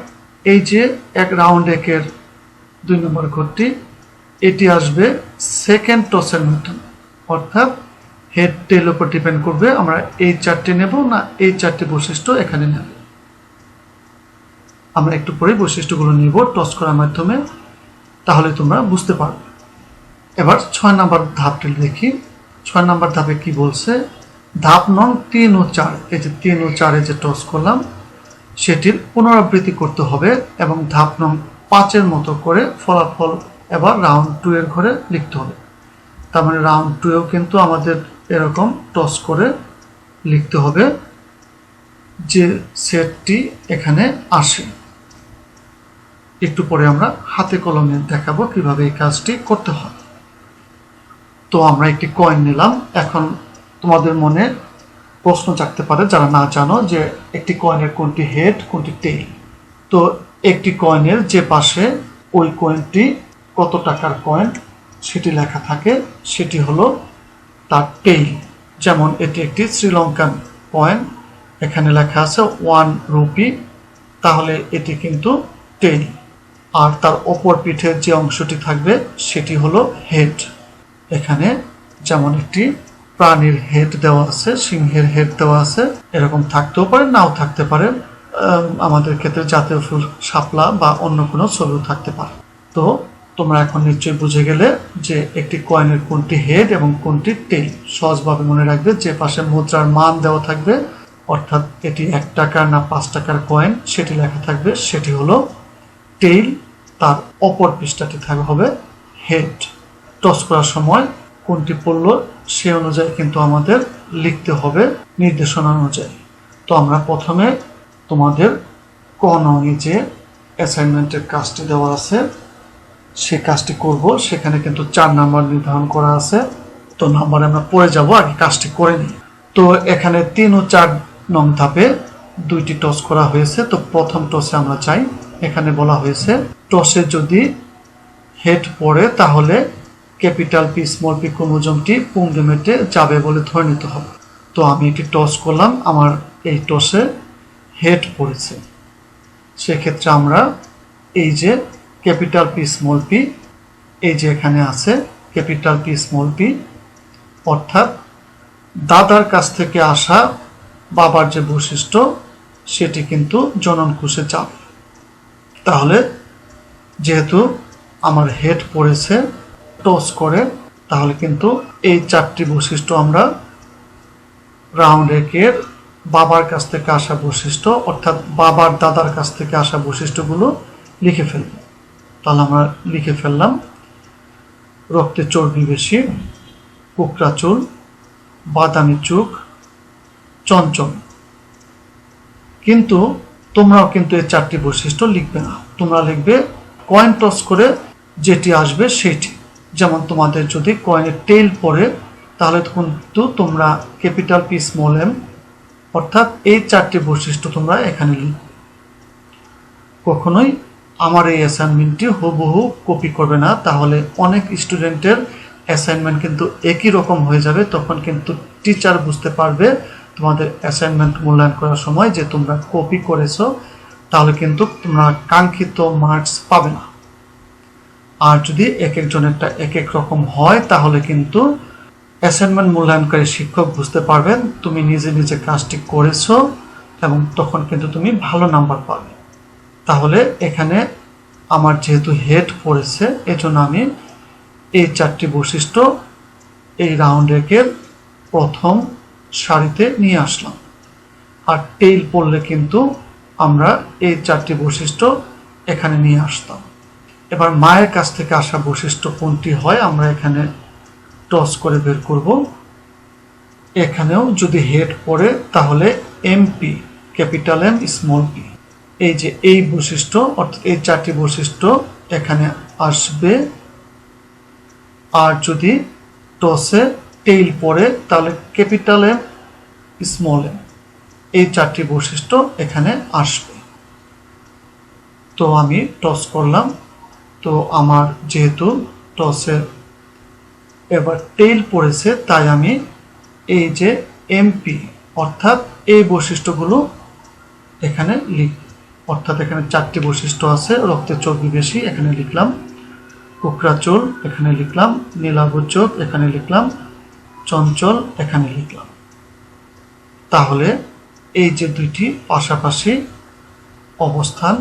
এই যে এক রাউন্ড একের 2 নম্বর ঘরটি, এটি আসবে সেকেন্ড টসের মাধ্যমে। অর্থাৎ হেড টেল উপর ডিপেন্ড করবে আমরা এই 4টি নেব না এই 4টি বৈশিষ্ট্য এখানে নেব। আমরা একটু পরে বৈশিষ্ট্যগুলো নিব টস করার মাধ্যমে, তাহলে তোমরা বুঝতে পারবে। এবার 6 নম্বর ধাপটি দেখি। 6 নম্বর ধাপে কি বলছে, ধাপ নং 3 ও 4, এই যে 3 ও 4 যে টস করলাম সেটির পুনরাবৃত্তি করতে হবে, এবং ধাপ নং 5-এর মতো করে ফলাফল এবার রাউন্ড 2 এর ঘরে লিখতে হবে। তার মানে রাউন্ড 2-এও কিন্তু আমাদের এরকম টস করে লিখতে হবে যে সেটটি এখানে আসে। একটু পরে আমরা হাতে কলমে দেখাবো কিভাবে এই কাজটি করতে হয়। তো আমরা একটি কয়েন নিলাম। এখন তোমাদের মনে প্রশ্ন জাগতে পারে যারা না জানো যে একটি কয়েনের কোনটি হেড কোনটি টেইল। তো একটি কয়েনের যে পাশে ওই কয়েনটি কত টাকার কয়েন সেটি লেখা থাকে সেটি হলো তার টেইল। যেমন এটি একটি শ্রীলঙ্কান কয়েন, এখানে লেখা আছে 1 রুপি, তাহলে এটি কিন্তু টেইল। আর তার অপর পিঠের যে অংশটি থাকবে সেটি হলো হেড। এখানে যেমন একটি প্রাণীর হেড দেওয়া আছে, সিংহের হেড দেওয়া আছে, এরকম থাকতেও পারে নাও থাকতে পারে, আমাদের ক্ষেত্রে জাতীয় ফুল শাপলা বা অন্য কোনো ছবিও থাকতে পারে। তো তোমরা এখন নিশ্চয়ই বুঝে গেলে যে একটি কয়েনের কোনটি হেড এবং কোনটি টেইল। সহজভাবে মনে রাখবে যে পাশে মুদ্রার মান দেওয়া থাকবে, অর্থাৎ এটি 1 টাকা না 5 টাকার কয়েন সেটি লেখা থাকবে, সেটি হলো টেইল। তার অপর পৃষ্ঠাটি হবে হেড। টস করার সময় কোনটি পড়লো সে অনুযায়ী কিন্তু আমাদের লিখতে হবে নির্দেশনা অনুযায়ী। তো আমরা প্রথমে তোমাদের ক নংয়ে যে অ্যাসাইনমেন্টের কাজটি দেওয়া আছে সে কাজটি করব। সেখানে কিন্তু 4 নাম্বার নির্ধারণ করা আছে। তো নাম্বারে আমরা পড়ে যাব, আগে কাজটি করে নিই। তো এখানে 3 ও 4 নং ধাপে 2টি টস করা হয়েছে। তো প্রথম টসে আমরা চাই, এখানে বলা হয়েছে টসে যদি হেড পড়ে তাহলে ক্যাপিটাল পি স্মল পি ক্রোমোজোমটি পুংডুমেটে যাবে বলে ধরে নিতে হবে। তো আমি একটি টস করলাম, আমার এই টসে হেড পড়েছে। সেক্ষেত্রে আমরা এই যে ক্যাপিটাল পি স্মল পি, এই যে এখানে আছে ক্যাপিটাল পি স্মল পি, অর্থাৎ দাদার কাছ থেকে আসা বাবার যে বৈশিষ্ট্য সেটি কিন্তু জনন কোষে যাবে। তাহলে যেহেতু আমার হেড পড়েছে টস করে, তাহলে কিন্তু এই 4টি বৈশিষ্ট্য আমরা রাউন্ড একের বাবার কাছ থেকে আসা বৈশিষ্ট্য অর্থাৎ বাবার দাদার কাছ থেকে আসা বৈশিষ্ট্যগুলো লিখে ফেলব। তাহলে আমরা লিখে ফেললাম রক্তে চর্বি বেশি, কুকড়া চুল, বাদামি চোখ, চঞ্চল। কিন্তু তোমরাও কিন্তু এই 4টি বৈশিষ্ট্য লিখবে না, তোমরা লিখবে কয়েন টস করে যেটি আসবে সেটি। যেমন তোমাদের যদি কয়েনের টেইল পড়ে তাহলে কিন্তু তোমরা ক্যাপিটাল পি স্মল এম অর্থাৎ এই 4টি বৈশিষ্ট্য তোমরা এখানে লিখবে। কখনোই আমার এই অ্যাসাইনমেন্টটি হুবহু কপি করবে না, তাহলে অনেক স্টুডেন্টের অ্যাসাইনমেন্ট কিন্তু একই রকম হয়ে যাবে। তখন কিন্তু টিচার বুঝতে পারবে তোমাদের অ্যাসাইনমেন্ট মূল্যায়ন করার সময় যে তোমরা কপি করেছো, তাহলে কিন্তু তোমরা কাঙ্ক্ষিত মার্কস পাবে না। আর যদি এক একজনেরটা এক এক রকম হয় তাহলে কিন্তু অ্যাসাইনমেন্ট মূল্যায়নকারী শিক্ষক বুঝতে পারবেন তুমি নিজে নিজে কাজটি করেছো এবং তখন কিন্তু তুমি ভালো নাম্বার পাবে। তাহলে এখানে আমার যেহেতু হেড পড়েছে এজন্য আমি এই 4টি বৈশিষ্ট্য এই রাউন্ড একের প্রথম সারিতে নিয়ে আসলাম। আর টেইল পড়লে কিন্তু আমরা এই 4টি বৈশিষ্ট্য এখানে নিয়ে আসতাম। এবার মায়ের কাছ থেকে আসা বৈশিষ্ট্য কোনটি হয় আমরা এখানে টস করে বের করব। এখানেও যদি হেড পড়ে তাহলে MP, capital M small P, এই যে এই বৈশিষ্ট্য অর্থাৎ এই 4টি বৈশিষ্ট্য এখানে আসবে। আর যদি টসে টেইল পড়ে তাহলে ক্যাপিটাল এম স্মল এম, এই 4টি বৈশিষ্ট্য এখানে আসবে। তো আমি টস করলাম, তো আমার যেহেতু টসের এবার টেইল পড়েছে তাই আমি এই যে এমপি অর্থাৎ এই বৈশিষ্ট্যগুলো এখানে লিখব। অর্থাৎ এখানে 4টি বৈশিষ্ট্য আছে, রক্তের চর্বি বেশি এখানে লিখলাম, কুকড়া চুল এখানে লিখলাম, নীলাভ চোখ এখানে লিখলাম, চঞ্চল এখানে লিখলাম। তাহলে এই যে দুইটি পাশাপাশি অবস্থান,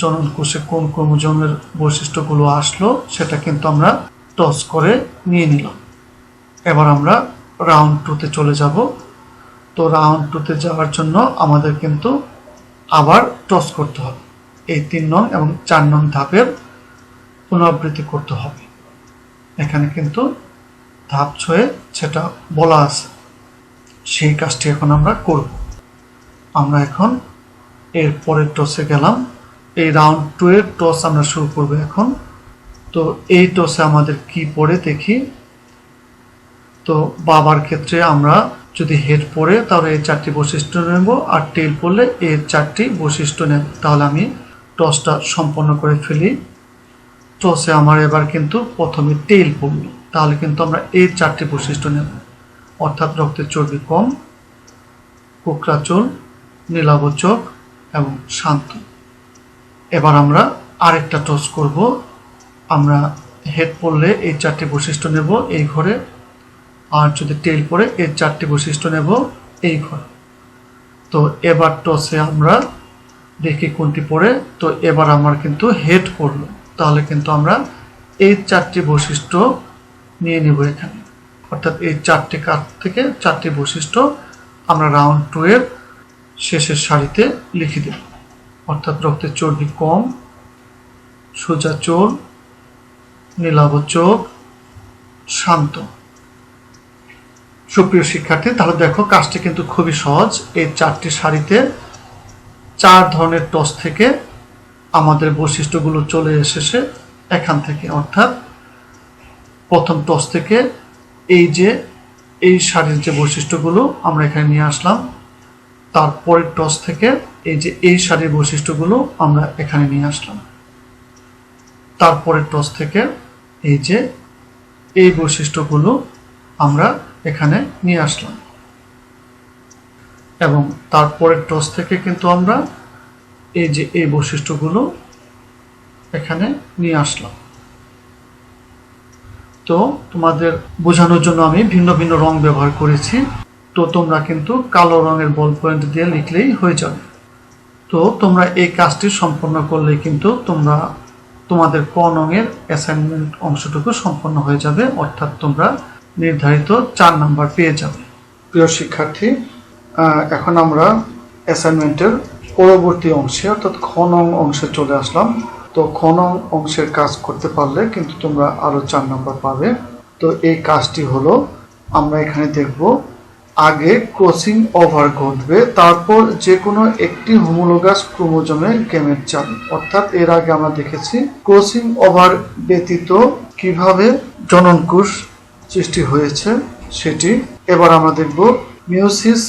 জনন কোষে কোন ক্রোমোজোমের বৈশিষ্ট্যগুলো আসলো সেটা কিন্তু আমরা টস করে নিয়ে নিলাম। এবার আমরা রাউন্ড 2তে চলে যাব। তো রাউন্ড 2তে যাওয়ার জন্য আমাদের কিন্তু আবার টস করতে হবে। এই 3 নং এবং 4 নং ধাপের পুনরাবৃত্তি করতে হবে। এখানে কিন্তু ধাপ 6 সেটা বলা আছে, সেই কাজটি এখন আমরা করব। আমরা এখন এর পরের টসে গেলাম। এই রাউন্ড 2 এর টস আমরা শুরু করব এখন। তো এই টসে আমাদের কি পড়ে দেখি। তো বাবার ক্ষেত্রে আমরা যদি হেড পড়ে তাহলে এই 4টি বৈশিষ্ট্য নেব, আর টেইল পড়লে এই 4টি বৈশিষ্ট্য নেব। তাহলে আমি টসটা সম্পন্ন করে ফেলি। টসে আমার এবার কিন্তু প্রথমে টেইল পড়ল, তাহলে কিন্তু আমরা এই 4টি বৈশিষ্ট্য নেব, অর্থাৎ রক্তের চর্বি কম, কুকড়া চুল, নীলাভ চোখ এবং শান্ত। এবার আমরা আরেকটা টস করব। আমরা হেড পড়লে এই 4টি বৈশিষ্ট্য নেব এই ঘরে, আর যদি টেইল পড়ে এই 4টি বৈশিষ্ট্য নেব এই ঘরে। তো এবার টসে আমরা দেখি কোনটি পড়ে। তো এবার আমার কিন্তু হেড পড়লো, তাহলে কিন্তু আমরা এই 4টি বৈশিষ্ট্য নিয়ে নেব এখানে। অর্থাৎ এই 4টি কার্ড থেকে 4টি বৈশিষ্ট্য আমরা রাউন্ড 2 এর শেষের সারিতে লিখে দেব। অর্থাৎ রক্তের চর্বি কম, সোজা চুল, নীলাভ চোখ, শান্ত। সুপ্রিয় শিক্ষার্থী, তাহলে দেখো কাজটি কিন্তু খুবই সহজ। এই 4টি সারিতে 4 ধরনের টস থেকে আমাদের বৈশিষ্ট্যগুলো চলে এসেছে এখান থেকে। অর্থাৎ প্রথম টস থেকে এই যে এই সারির যে বৈশিষ্ট্যগুলো আমরা এখানে নিয়ে আসলাম, তারপরের টস থেকে এই যে এই সারির বৈশিষ্ট্যগুলো আমরা এখানে নিয়ে আসলাম, তারপরের টস থেকে এই যে এই বৈশিষ্ট্যগুলো আমরা এখানে নিয়ে আসলাম, এবং তারপরের টস থেকে কিন্তু আমরা এই যে এই বৈশিষ্ট্যগুলো এখানে নিয়ে আসলাম। তো তোমাদের বোঝানোর জন্য আমি ভিন্ন ভিন্ন রং ব্যবহার করেছি। তো তোমরা কিন্তু কালো রঙের বল পয়েন্ট দিয়ে লিখলেই হয়ে যাবে। তো তোমরা এই কাজটি সম্পন্ন করলেই কিন্তু তোমাদের ক নঙের অ্যাসাইনমেন্ট অংশটুকু সম্পন্ন হয়ে যাবে। অর্থাৎ তোমরা নির্ধারিত 4 নাম্বার পেয়ে যাবে। প্রিয় শিক্ষার্থী, এখন আমরা অ্যাসাইনমেন্টের পরবর্তী অংশে অর্থাৎ খ নং অংশে চলে আসলাম। তো খ নং অংশের কাজ করতে পারলে কিন্তু তোমরা আরো 4 নাম্বার পাবে। তো এই কাজটি হলো, আমরা এখানে দেখব আগে ক্রসিং ওভার ঘটবে, তারপর যে কোনো একটি হোমোলোগাস ক্রোমোজোমে গেমেট যাবে। অর্থাৎ এর আগে আমরা দেখেছি ক্রসিং ওভার ব্যতীত কিভাবে জননকোষ সৃষ্টি হয়েছে সেটি। এবার আমরা দেখব মিওসিস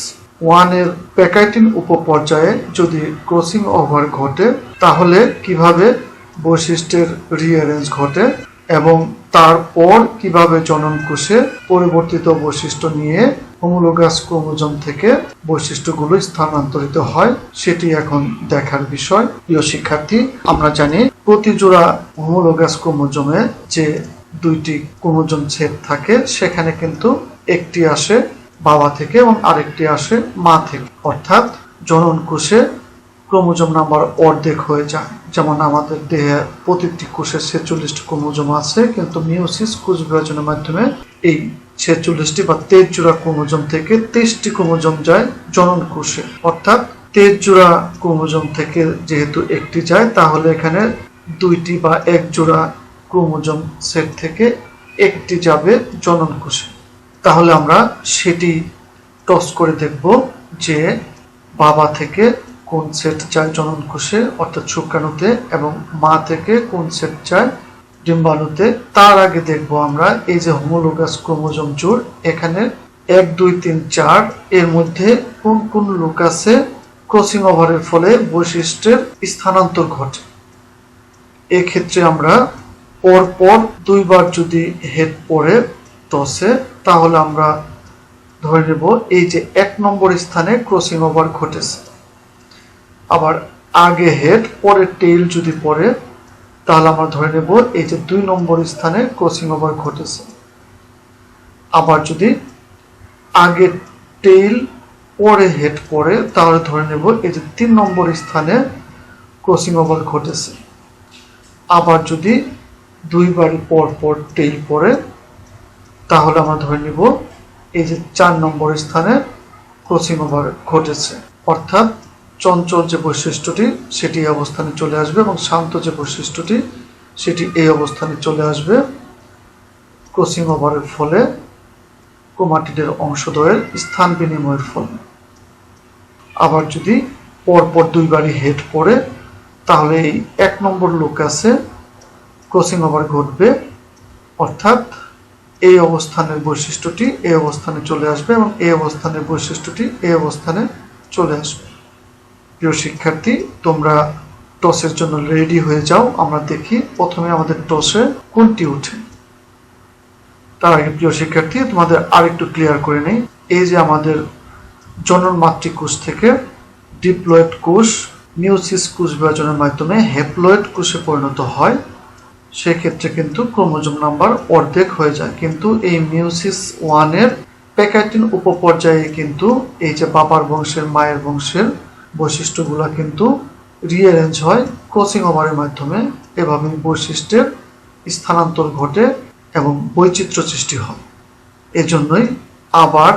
1 এর প্যাকাইটিন উপপর্যায়ে যদি ক্রসিং ওভার ঘটে তাহলে কিভাবে বৈশিষ্ট্যের রিঅ্যারেঞ্জ ঘটে, এবং তারপর কিভাবে জননকোষে পরিবর্তিত বৈশিষ্ট্য নিয়ে হোমোলোগাস ক্রোমোজোম থেকে বৈশিষ্ট্যগুলো স্থানান্তরিত হয়, সেটি এখন দেখার বিষয়। প্রিয় শিক্ষার্থী, আমরা জানি প্রতি জোড়া হোমোলোগাস ক্রোমোজোমে যে 2টি ক্রোমোজোম ছেদ থাকে, সেখানে কিন্তু একটি আসে বাবা থেকে এবং আরেকটি আসে মা থেকে। অর্থাৎ জননকোষে ক্রোমোজোম নাম্বার অর্ধেক হয়ে যায়। যেমন আমাদের দেহে প্রতিটি কোষে 46টি ক্রোমোজোম আছে, কিন্তু মিওসিস কোষ বিভাজনের মাধ্যমে এই 46টি বা 23 জোড়া ক্রোমোজোম থেকে 23টি ক্রোমোজোম যায় জননকোষে। অর্থাৎ 23 জোড়া ক্রোমোজোম থেকে যেহেতু একটি যায়, তাহলে এখানে 2টি বা 1 জোড়া ক্রোমোজোম সেট থেকে একটি যাবে জননকোষে। তাহলে আমরা সেটি টস করে দেখব যে বাবা থেকে কোন সেট যায় জননকোষে অর্থাৎ শুক্রাণুতে এবং মা থেকে কোন সেট যায় ডিম্বাণুতে। তার আগে দেখব আমরা এই যে হোমোলোগাস ক্রোমোজোম জোড়, এখানে 1 2 3 4 এর মধ্যে কোন কোন লোকাসে ক্রসিং ওভারের ফলে বৈশিষ্ট্যের স্থানান্তর ঘটে। এক্ষেত্রে আমরা পরপর দুইবার যদি হেড পড়ে টসে, তাহলে আমরা ধরে নেব এই যে 1 নম্বর স্থানে ক্রসিং ওভার ঘটেছে। আবার আগে হেড পরে টেইল যদি পড়ে, তাহলে আমরা ধরে নেব এই যে 2 নম্বর স্থানে ক্রসিং ওভার ঘটেছে। আবার যদি আগে টেইল পরে হেড পড়ে, তাহলে ধরে নেব এই যে 3 নম্বর স্থানে ক্রসিং ওভার ঘটেছে। আবার যদি দুইবার পর পর টেইল পড়ে, তাহলে আমরা ধরে নেব এই যে 4 নম্বর স্থানে ক্রসিং ওভার ঘটেছে। অর্থাৎ চঞ্চল যে বৈশিষ্ট্যটি সেটি এই অবস্থানে চলে আসবে এবং শান্ত যে বৈশিষ্ট্যটি সেটি এই অবস্থানে চলে আসবে ক্রসিং ওভারের ফলে ক্রোমাটিডের অংশদ্বয়ের স্থান বিনিময়ের ফলে। আবার যদি পরপর দুইবারই হেড পড়ে, তাহলে এই 1 নম্বর লোকাসে ক্রসিং ওভার ঘটবে, অর্থাৎ এই অবস্থানের বৈশিষ্ট্যটি এই অবস্থানে চলে আসবে এবং এই অবস্থানের বৈশিষ্ট্যটি এই অবস্থানে চলে আসবে। প্রিয় শিক্ষার্থী, তোমরা টসের জন্য রেডি হয়ে যাও। আমরা দেখি প্রথমে আমাদের টসে কোনটি উঠে। তার আগে প্রিয় শিক্ষার্থী, তোমাদের আরেকটু ক্লিয়ার করে নেই। এই যে আমাদের জনন মাতৃকোষ থেকে ডিপ্লয়েড কোষ মিওসিস কোষ বিভাজনের মাধ্যমে হ্যাপ্লয়েড কোষে পরিণত হয়, সেক্ষেত্রে কিন্তু ক্রোমোজোম নাম্বার অর্ধেক হয়ে যায়। কিন্তু এই মিওসিস 1 এর প্যাকাইটিন উপপর্যায়ে কিন্তু এই যে বাবার বংশের মায়ের বংশের বৈশিষ্ট্যগুলো কিন্তু রিঅ্যারেঞ্জ হয় ক্রসিং ওভারের মাধ্যমে। এভাবে বৈশিষ্ট্যের স্থানান্তর ঘটে এবং বৈচিত্র্য সৃষ্টি হয়। এজন্যই আবার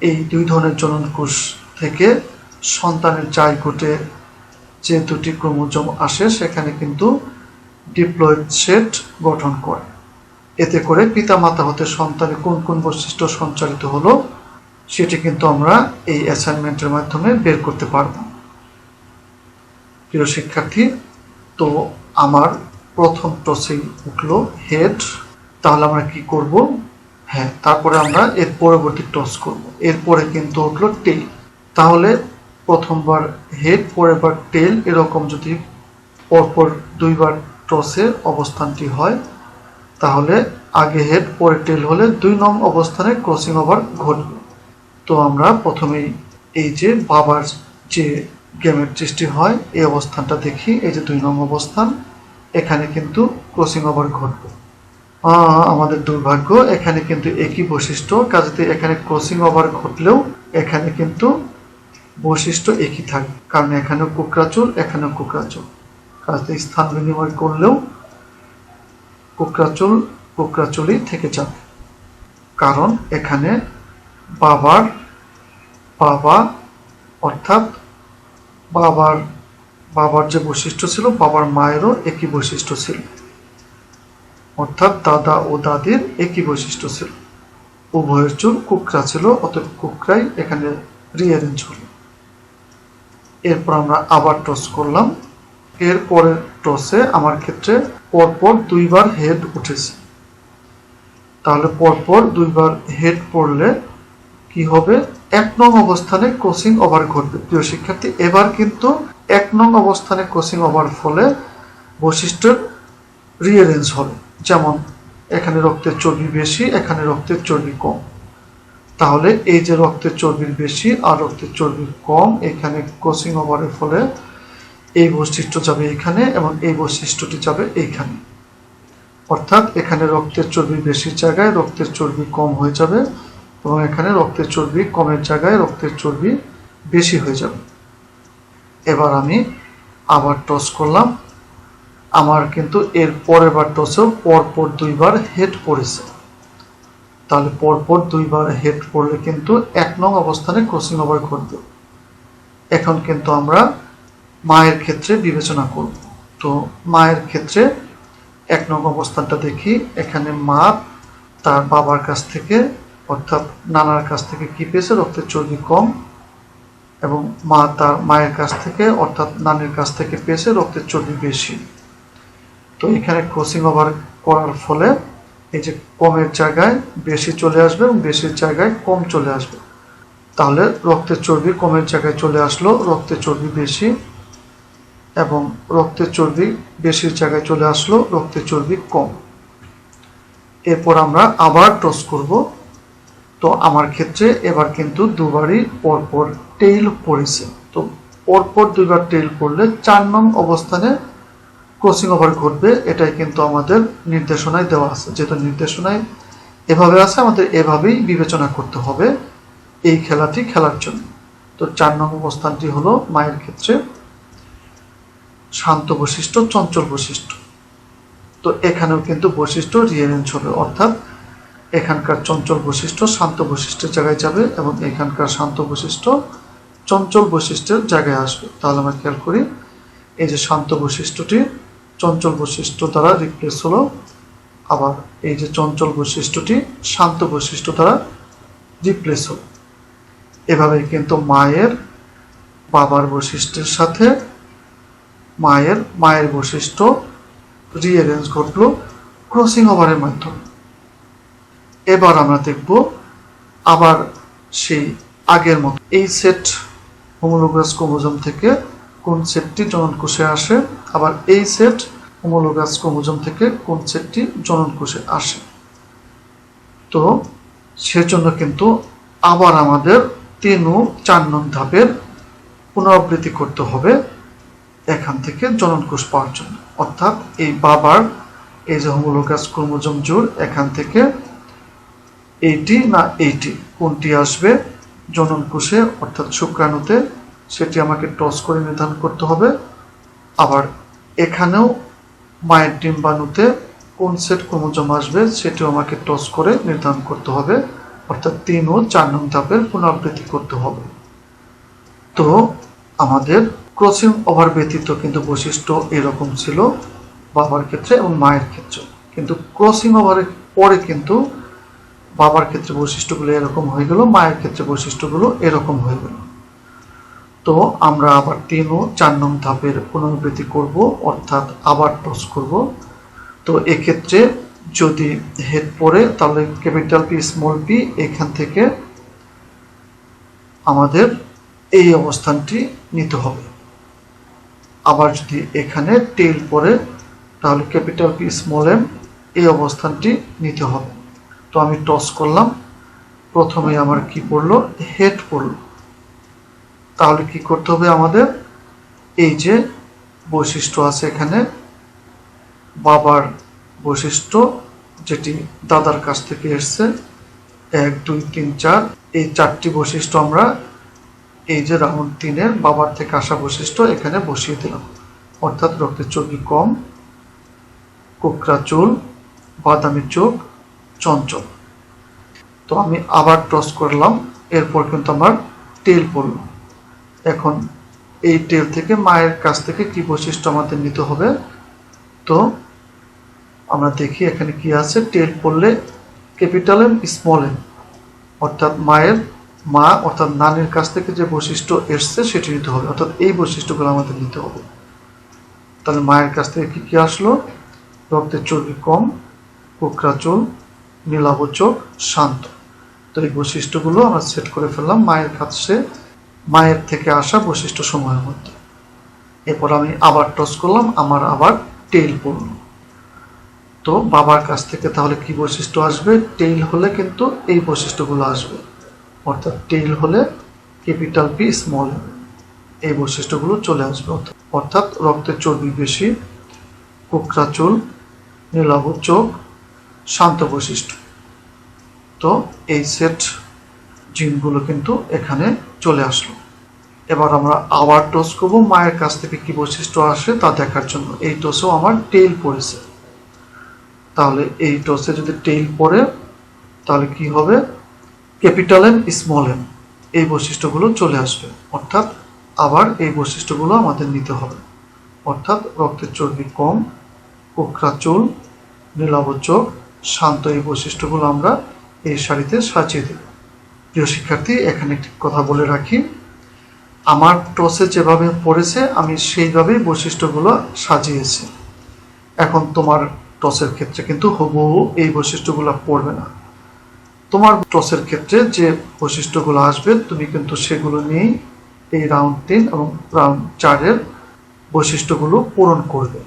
এই 2 ধরনের জননকোষ থেকে সন্তানের জাইগোটে যে 2টি ক্রোমোজোম আসে, সেখানে কিন্তু ডিপ্লয়েড সেট গঠন করে। এতে করে পিতামাতা হতে সন্তানে কোন কোন বৈশিষ্ট্য সঞ্চারিত হলো সেটি কিন্তু আমরা এই অ্যাসাইনমেন্টের মাধ্যমে বের করতে পারব। প্রিয় শিক্ষার্থী, তো আমার প্রথম টসেই উঠলো হেড, তাহলে আমরা কি করব? হ্যাঁ, তারপরে আমরা এর পরবর্তী টস করব। এরপরে কিন্তু উঠলো টেল। তাহলে প্রথমবার হেড, পরের বার টেল, এরকম যদি পরপর দুইবার টসে অবস্থানটি হয়, তাহলে আগে হেড পরে টেল হলে 2 নং অবস্থানে ক্রসিং ওভার ঘটবে। তো আমরা প্রথমেই এই যে বাবার যে গেমেট সৃষ্টি হয় এই অবস্থানটা দেখি। এই যে 2 নং অবস্থান, এখানে কিন্তু ক্রসিং ওভার ঘটবে। আমাদের দুর্ভাগ্য, এখানে কিন্তু একই বৈশিষ্ট্য, কাজেতে এখানে ক্রসিং ওভার ঘটলেও এখানে কিন্তু বৈশিষ্ট্য একই থাকবে, কারণ এখানেও কোকড়াচুল, এখানেও কোকড়াচুল। কাজে স্থান বিনিময় করলেও কোকড়াচুলই থেকে যাবে, কারণ এখানে বাবা অর্থাৎ বাবার যে বৈশিষ্ট্য ছিল, বাবার মায়েরও একই বৈশিষ্ট্য ছিল, অর্থাৎ দাদা ও দাদির একই বৈশিষ্ট্য ছিল। উভয়ের চুল কুকড়া ছিল, অতএব কুকড়াই এখানে রিঅ্যারেঞ্জ হলো। এরপর আমরা আবার টস করলাম। এরপরের টসে আমার ক্ষেত্রে পরপর 2বার হেড উঠেছে। তাহলে পরপর 2বার হেড পড়লে কি হবে? 1 নং অবস্থানে ক্রসিং ওভার ঘটবে। প্রিয় শিক্ষার্থী, এবার কিন্তু 1 নং অবস্থানে ক্রসিং ওভার ফলে বৈশিষ্ট্যের রিঅ্যারেঞ্জ হবে। যেমন এখানে রক্তের চর্বি বেশি, এখানে রক্তের চর্বি কম। তাহলে এই যে রক্তের চর্বির বেশি আর রক্তের চর্বির কম, এখানে ক্রসিং ওভারের ফলে এই বৈশিষ্ট্য যাবে এখানে এবং এই বৈশিষ্ট্যটি যাবে এইখানে। অর্থাৎ এখানে রক্তের চর্বি বেশির জায়গায় রক্তের চর্বি কম হয়ে যাবে এবং এখানে রক্তের চর্বি কমের জায়গায় রক্তের চর্বি বেশি হয়ে যাবে। এবার আমি আবার টস করলাম। আমার কিন্তু এর পরের বার টসেও পরপর 2বার হেড পড়েছে। তাহলে পরপর 2বার হেড পড়লে কিন্তু 1 নং অবস্থানে ক্রসিং ওভার ঘটবে। এখন কিন্তু আমরা মায়ের ক্ষেত্রে বিবেচনা করব। তো মায়ের ক্ষেত্রে 1 নং অবস্থানটা দেখি। এখানে মা তার বাবার কাছ থেকে অর্থাৎ নানার কাছ থেকে কি পেয়েছে? রক্তের চর্বি কম। এবং মা তার মায়ের কাছ থেকে অর্থাৎ নানির কাছ থেকে পেয়েছে রক্তের চর্বি বেশি। তো এখানে ক্রসিং ওভার করার ফলে এই যে কমের জায়গায় বেশি চলে আসবে এবং বেশির জায়গায় কম চলে আসবে। তাহলে রক্তের চর্বি কমের জায়গায় চলে আসলো, রক্তের চর্বি বেশি, এবং রক্তের চর্বি বেশির জায়গায় চলে আসলো, রক্তের চর্বি কম। এরপর আমরা আবার টস করব। তো আমার ক্ষেত্রে এবার কিন্তু দুবারই পরপর টেইল পড়েছে। তো পরপর দুইবার টেইল পড়লে 4 নং অবস্থানে ক্রসিং ওভার ঘটবে, এটাই কিন্তু আমাদের নির্দেশনায় দেওয়া আছে। যেহেতু নির্দেশনায় এভাবে আছে, আমাদের এভাবেই বিবেচনা করতে হবে এই খেলাটি খেলার জন্য। তো 4 নং অবস্থানটি হলো মায়ের ক্ষেত্রে শান্ত বৈশিষ্ট্য, চঞ্চল বৈশিষ্ট্য। তো এখানেও কিন্তু বৈশিষ্ট্য রিঅ্যারেঞ্জ হবে, অর্থাৎ এখানকার চঞ্চল বৈশিষ্ট্য শান্ত বৈশিষ্ট্যের জায়গায় যাবে এবং এখানকার শান্ত বৈশিষ্ট্য চঞ্চল বৈশিষ্ট্যের জায়গায় আসবে। তাহলে আমরা খেয়াল করি, এই যে শান্ত বৈশিষ্ট্যটি চঞ্চল বৈশিষ্ট্য দ্বারা রিপ্লেস হলো, আবার এই যে চঞ্চল বৈশিষ্ট্যটি শান্ত বৈশিষ্ট্য দ্বারা রিপ্লেস হলো। এভাবে কিন্তু মায়ের বাবার বৈশিষ্ট্যের সাথে মায়ের বৈশিষ্ট্য রিঅ্যারেঞ্জ ঘটলো ক্রসিং ওভারের মাধ্যমে। এবার আমরা দেখব আবার সেই আগের মতো এই সেট হোমোলোগাস ক্রোমোজোম থেকে কোন সেটটি জননকোষে আসে, আবার এই সেট হোমোলোগাস ক্রোমোজোম থেকে কোন সেটটি জননকোষে আসে। তো সেজন্য কিন্তু আবার আমাদের 3 ও 4 নং ধাপের পুনরাবৃত্তি করতে হবে এখান থেকে জননকোষ পাওয়ার জন্য। অর্থাৎ এই বাবার এই যে হোমোলোগাস ক্রোমোজোম জোড়, এখান থেকে এইটি না এইটি কোনটি আসবে জননকোষে অর্থাৎ শুক্রাণুতে, সেটি আমাকে টস করে নির্ধারণ করতে হবে। আবার এখানেও মায়ের ডিম্বাণুতে কোন সেট ক্রোমোজোম আসবে সেটিও আমাকে টস করে নির্ধারণ করতে হবে। অর্থাৎ 3 ও 4 নং ধাপের পুনরাবৃত্তি করতে হবে। তো আমাদের ক্রসিং ওভার ব্যতীত কিন্তু বৈশিষ্ট্য এরকম ছিল বাবার ক্ষেত্রে এবং মায়ের ক্ষেত্রে, কিন্তু ক্রসিং ওভারের পরে কিন্তু বাবার ক্ষেত্রে বৈশিষ্ট্যগুলো এরকম হয়ে গেল, মায়ের ক্ষেত্রে বৈশিষ্ট্যগুলো এরকম হয়ে গেল। তো আমরা আবার 3 ও 4 নং ধাপের পুনরাবৃত্তি করব, অর্থাৎ আবার টস করব। তো এক্ষেত্রে যদি হেড পড়ে তাহলে ক্যাপিটাল পি স্মল পি, এখান থেকে আমাদের এই অবস্থানটি নিতে হবে। আবার যদি এখানে টেইল পড়ে তাহলে ক্যাপিটাল পি স্মল এম, এই অবস্থানটি নিতে হবে। তো আমি টস করলাম, প্রথমে আমার কি পড়লো, হেড পড়লো। তাহলে কি করতে হবে আমাদের, এই যে বৈশিষ্ট্য আছে এখানে বাবার বৈশিষ্ট্য যেটি দাদার কাছ থেকে এসছে 1 2 3 4, এই 4টি বৈশিষ্ট্য আমরা এই যে রাউন্ড 3-এর বাবার থেকে আসা বৈশিষ্ট্য এখানে বসিয়ে দিলাম। অর্থাৎ রক্তের চর্বি কম, কোকড়া চুল, বাদামি চোখ, চঞ্চল। তো আমি আবার টস করলাম, এরপর কিন্তু আমার টেল পড়ল। এখন এই টেল থেকে মায়ের কাছ থেকে কি বৈশিষ্ট্য আমাদের নিতে হবে। তো আমরা দেখি এখানে কি আছে, টেল পড়লে ক্যাপিটাল এম স্মল এম, অর্থাৎ মা অর্থাৎ নানির কাছ থেকে যে বৈশিষ্ট্য এসছে সেটি নিতে হবে, অর্থাৎ এই বৈশিষ্ট্যগুলো আমাদের নিতে হবে। তাহলে মায়ের কাছ থেকে কি কি আসলো, রক্তের চর্বি কম, কোকড়া চুল, নীলাভ চোখ, শান্ত। তো এই বৈশিষ্ট্যগুলো আমরা সেট করে ফেললাম মায়ের থেকে আসা বৈশিষ্ট্য সমূহের মধ্যে। এরপর আমি আবার টস করলাম, আমার আবার টেইল পড়ল। তো বাবার কাছ থেকে তাহলে কি বৈশিষ্ট্য আসবে, টেইল হলে কিন্তু এই বৈশিষ্ট্যগুলো আসবে, অর্থাৎ টেইল হলে ক্যাপিটাল পি স্মল, এই বৈশিষ্ট্যগুলো চলে আসবে। অর্থাৎ রক্তের চর্বি বেশি, কোকড়া চুল, নীলাভ চোখ, শান্ত বৈশিষ্ট্য। তো এই সেট জিনগুলো কিন্তু এখানে চলে আসলো। এবার আমরা আবার টস করব মায়ের কাছ থেকে কি বৈশিষ্ট্য আসে তা দেখার জন্য। এই টসেও আমার টেইল পড়েছে, তাহলে এই টসে যদি টেইল পড়ে তাহলে কি হবে, ক্যাপিটাল এম স্মল এম, এই বৈশিষ্ট্যগুলো চলে আসবে। অর্থাৎ আবার এই বৈশিষ্ট্যগুলো আমাদের নিতে হবে, অর্থাৎ রক্তের চর্বি কম, কোকড়া চুল, নীলাভ চোখ, শান্ত, এই বৈশিষ্ট্যগুলো আমরা এই সারিতে সাজিয়ে দেব। প্রিয় শিক্ষার্থী, এখানে একটি কথা বলে রাখি, আমার টসে যেভাবে পড়েছে আমি সেইভাবেই বৈশিষ্ট্যগুলো সাজিয়েছি। এখন তোমার টসের ক্ষেত্রে কিন্তু হুবহু এই বৈশিষ্ট্যগুলো পড়বে না। তোমার টসের ক্ষেত্রে যে বৈশিষ্ট্যগুলো আসবে তুমি কিন্তু সেগুলো নিয়েই এই রাউন্ড 3 এবং রাউন্ড 4-এর বৈশিষ্ট্যগুলো পূরণ করবে।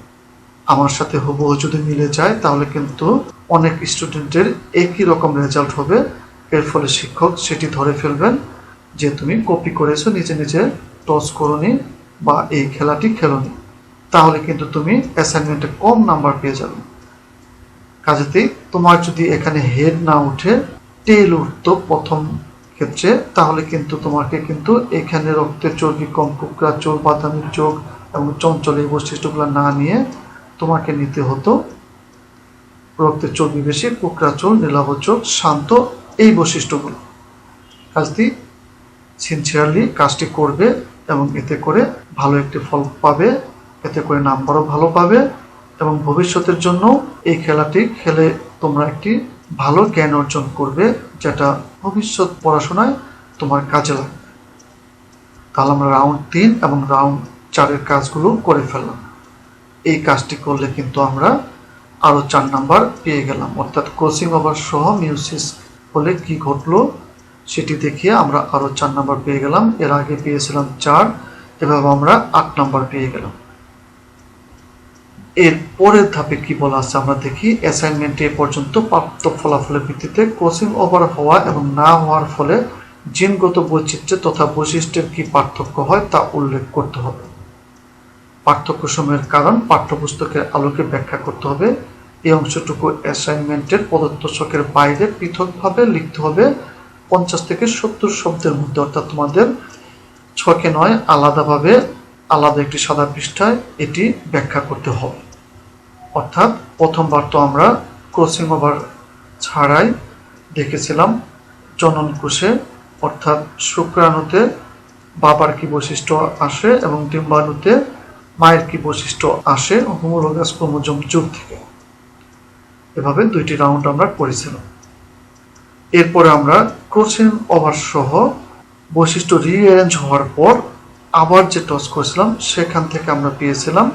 আমার সাথে হুবহু যদি মিলে যায় তাহলে কিন্তু অনেক স্টুডেন্টের একই রকম রেজাল্ট হবে। এর ফলে শিক্ষক সেটি ধরে ফেলবেন যে তুমি কপি করেছো, নিজে নিজে টস করোনি বা এই খেলাটি খেলোনি। তাহলে কিন্তু তুমি অ্যাসাইনমেন্টে কম নাম্বার পেয়ে যাবে। কাজেতেই তোমার যদি এখানে হেড না উঠে টেল উঠতো প্রথম ক্ষেত্রে, তাহলে কিন্তু তোমাকে কিন্তু এখানে রক্তের চর্বি কম, কুকড়া চোল, বাদামির চোখ এবং চঞ্চল এই বৈশিষ্ট্যগুলো না নিয়ে তোমাকে নিতে হতো রক্তের চর্বি বেশি, কুকড়া চোল, নীলাভ চোখ, শান্ত এই বৈশিষ্ট্যগুলো। কাজটি সিনসিয়ারলি কাজটি করবে এবং এতে করে ভালো একটি ফল পাবে, এতে করে নাম্বারও ভালো পাবে এবং ভবিষ্যতের জন্য এই খেলাটি খেলে তোমরা একটি ভালো জ্ঞান অর্জন করবে, যেটা ভবিষ্যৎ পড়াশোনায় তোমার কাজে লাগবে। তাহলে আমরা রাউন্ড 3 এবং রাউন্ড 4-এর কাজগুলো করে ফেললাম। এই কাজটি করলে কিন্তু আমরা আরও 4 নাম্বার পেয়ে গেলাম, অর্থাৎ ক্রসিং ওভার সহ মিউসিস হলে কি ঘটলো সেটি দেখিয়ে আমরা আরও 4 নাম্বার পেয়ে গেলাম। এর আগে পেয়েছিলাম 4, এভাবে আমরা 8 নাম্বার পেয়ে গেলাম। এর পরের ধাপে কি বলা আছে আমরা দেখি। অ্যাসাইনমেন্টে এ পর্যন্ত প্রাপ্ত ফলাফলের ভিত্তিতে ক্রসিং ওভার হওয়া এবং না হওয়ার ফলে জিনগত বৈচিত্র্য তথা বৈশিষ্ট্যের কি পার্থক্য হয় তা উল্লেখ করতে হবে। পার্থক্য সময়ের কারণ পাঠ্যপুস্তকের আলোকে ব্যাখ্যা করতে হবে। এই অংশটুকু অ্যাসাইনমেন্টের প্রদত্ত ছকের বাইরে পৃথকভাবে লিখতে হবে 50 থেকে 70 শব্দের মধ্যে, অর্থাৎ তোমাদের ছকে নয়, আলাদাভাবে আলাদা একটি সাদা পৃষ্ঠায় এটি ব্যাখ্যা করতে হবে। অর্থাৎ প্রথমবার তো আমরা ক্রসিং ওভার ছাড়াই দেখেছিলাম জনন কোষে, অর্থাৎ শুক্রাণুতে বাবার কি বৈশিষ্ট্য আসে এবং ডিম্বাণুতে মায়ের কি বৈশিষ্ট্য আসে হোমোলোগাস ক্রোমোজোম যুগ থেকে। এভাবে 2টি রাউন্ড আমরা করেছিলাম। এরপরে আমরা ক্রসিং ওভার সহ বৈশিষ্ট্য রিঅ্যারেঞ্জ হওয়ার পর আবার যে টস করেছিলাম সেখান থেকে আমরা পেয়েছিলাম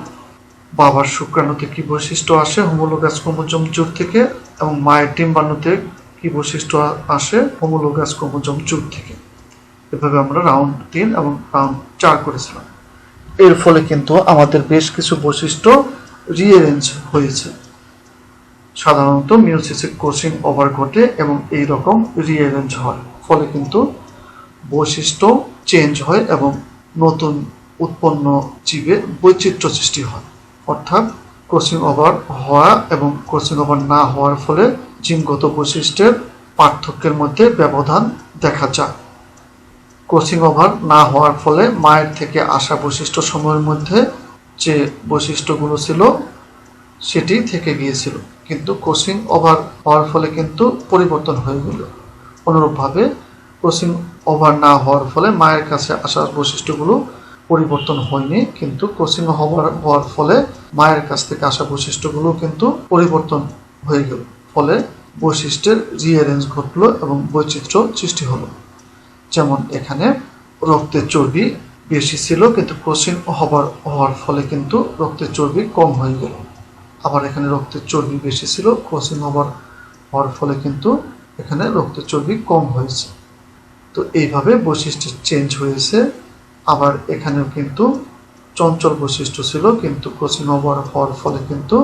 বাবার শুক্রাণুতে কি বৈশিষ্ট্য আসে হোমোলোগাস ক্রোমোজোম যুগ থেকে এবং মায়ের ডিম্বাণুতে কি বৈশিষ্ট্য আসে হোমোলোগাস ক্রোমোজোম যুগ থেকে। এভাবে আমরা রাউন্ড 3 এবং রাউন্ড 4 করেছিলাম। এর ফলে কিন্তু আমাদের বেশ কিছু বৈশিষ্ট্য রিঅ্যারেঞ্জ হয়েছে। সাধারণত মিউসিসে ক্রসিং ওভার ঘটে এবং এই রকম রিঅ্যারেঞ্জ হয়, ফলে কিন্তু বৈশিষ্ট্য চেঞ্জ হয় এবং নতুন উৎপন্ন জীবে বৈচিত্র্য সৃষ্টি হয়। অর্থাৎ ক্রসিং ওভার হওয়া এবং ক্রসিং ওভার না হওয়ার ফলে জিনগত বৈশিষ্ট্যের পার্থক্যের মধ্যে ব্যবধান দেখা যায়। ক্রসিং ওভার না হওয়ার ফলে মায়ের থেকে আসা বৈশিষ্ট্য সময়ের মধ্যে যে বৈশিষ্ট্যগুলো ছিল সেটি থেকে গিয়েছিল, কিন্তু ক্রসিং ওভার হওয়ার ফলে কিন্তু পরিবর্তন হয়ে গেল। অনুরূপভাবে ক্রসিং ওভার না হওয়ার ফলে মায়ের কাছে আসা বৈশিষ্ট্যগুলো পরিবর্তন হয়নি, কিন্তু ক্রসিং ওভার হওয়ার ফলে মায়ের কাছ থেকে আসা বৈশিষ্ট্যগুলো কিন্তু পরিবর্তন হয়ে গেল, ফলে বৈশিষ্ট্যের রিঅ্যারেঞ্জ ঘটলো এবং বৈচিত্র্য সৃষ্টি হলো। যেমন এখানে রক্তের চর্বি বেশি ছিল, কিন্তু ক্রসিং ওভার হওয়ার ফলে কিন্তু রক্তের চর্বি কম হয়ে গেল। আবার এখানে রক্তের চর্বি বেশি ছিল, ক্রসিং ওভার হওয়ার ফলে কিন্তু এখানে রক্তের চর্বি কম হয়েছে। তো এইভাবে বৈশিষ্ট্য চেঞ্জ হয়েছে। আবার এখানেও কিন্তু চঞ্চল বৈশিষ্ট্য ছিল, কিন্তু ক্রসিং ওভার হওয়ার ফলে কিন্তু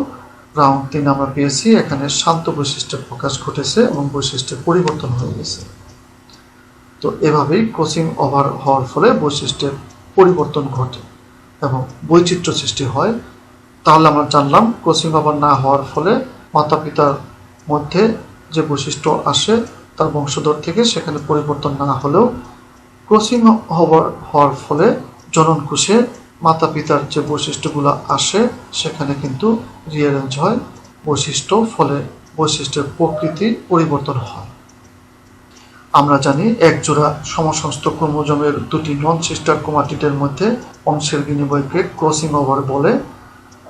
রাউন্ড 3 আমরা পেয়েছি এখানে শান্ত বৈশিষ্ট্যের প্রকাশ ঘটেছে এবং বৈশিষ্ট্যের পরিবর্তন হয়ে গেছে। তো এভাবেই ক্রসিং ওভার হওয়ার ফলে বৈশিষ্ট্যের পরিবর্তন ঘটে এবং বৈচিত্র্য সৃষ্টি হয়। তাহলে আমরা জানলাম ক্রসিং ওভার না হওয়ার ফলে মাতা পিতার মধ্যে যে বৈশিষ্ট্য আসে তার বংশধর থেকে সেখানে পরিবর্তন না হলেও ক্রসিং ওভার হওয়ার ফলে জনন কোষে মাতা পিতার যে বৈশিষ্ট্যগুলো আসে সেখানে কিন্তু রিঅ্যারেঞ্জ হয় বৈশিষ্ট্য, ফলে বৈশিষ্ট্যের প্রকৃতি পরিবর্তন হয়। আমরা জানি একজোড়া সমসংস্থ ক্রোমোজোমের 2টি নন সিস্টার ক্রোমাটিডের মধ্যে অংশের বিনিময়কে ক্রসিং ওভার বলে।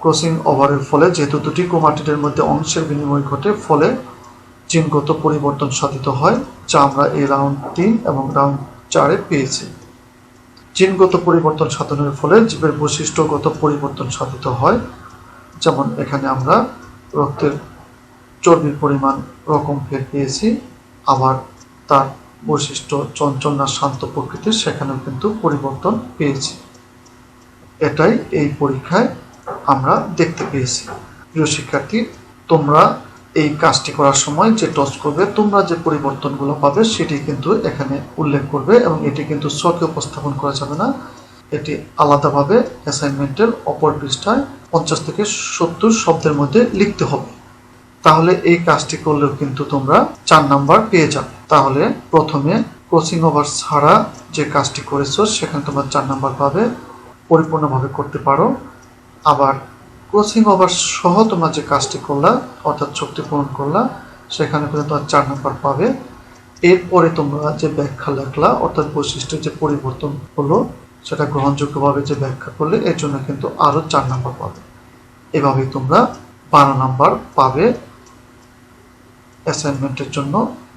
ক্রসিং ওভারের ফলে যেহেতু 2টি ক্রোমাটিডের মধ্যে অংশের বিনিময় ঘটে, ফলে জিনগত পরিবর্তন সাধিত হয়, যা আমরা এই রাউন্ড 3 এবং রাউন্ড 4-এ পেয়েছি। জিনগত পরিবর্তন সাধনের ফলে জীবের বৈশিষ্ট্যগত পরিবর্তন সাধিত হয়। যেমন এখানে আমরা রক্তের চর্বির পরিমাণ রকম ফের পেয়েছি, আবার তার বৈশিষ্ট্য চঞ্চল না শান্ত প্রকৃতির সেখানেও কিন্তু পরিবর্তন পেয়েছি। এটাই এই পরীক্ষায় আমরা দেখতে পেয়েছি। প্রিয় শিক্ষার্থী, তোমরা এই কাজটি করার সময় যে টস করবে, তোমরা যে পরিবর্তনগুলো পাবে সেটি কিন্তু এখানে উল্লেখ করবে, এবং এটি কিন্তু ছকে উপস্থাপন করা যাবে না। এটি আলাদাভাবে অ্যাসাইনমেন্টের অপর পৃষ্ঠায় 50 থেকে 70 শব্দের মধ্যে লিখতে হবে। তাহলে এই কাজটি করলেও কিন্তু তোমরা 4 নাম্বার পেয়ে যাবে। তাহলে প্রথমে ক্রসিং ওভার ছাড়া যে কাজটি করেছো সেখানে তোমরা 4 নাম্বার পাবে, পরিপূর্ণভাবে করতে পারো। আবার ক্রসিং ওভার সহ তোমরা যে কাজটি করলা, অর্থাৎ শক্তি পূরণ করলা, সেখানে কিন্তু তোমরা 4 নাম্বার পাবে। এরপরে তোমরা যে ব্যাখ্যা লেখলা, অর্থাৎ বৈশিষ্ট্যের যে পরিবর্তন হলো সেটা গ্রহণযোগ্যভাবে যে ব্যাখ্যা করলে, এর জন্য কিন্তু আরো 4 নাম্বার পাবে। এভাবেই তোমরা 12 নাম্বার পাবে অ্যাসাইনমেন্টের জন্য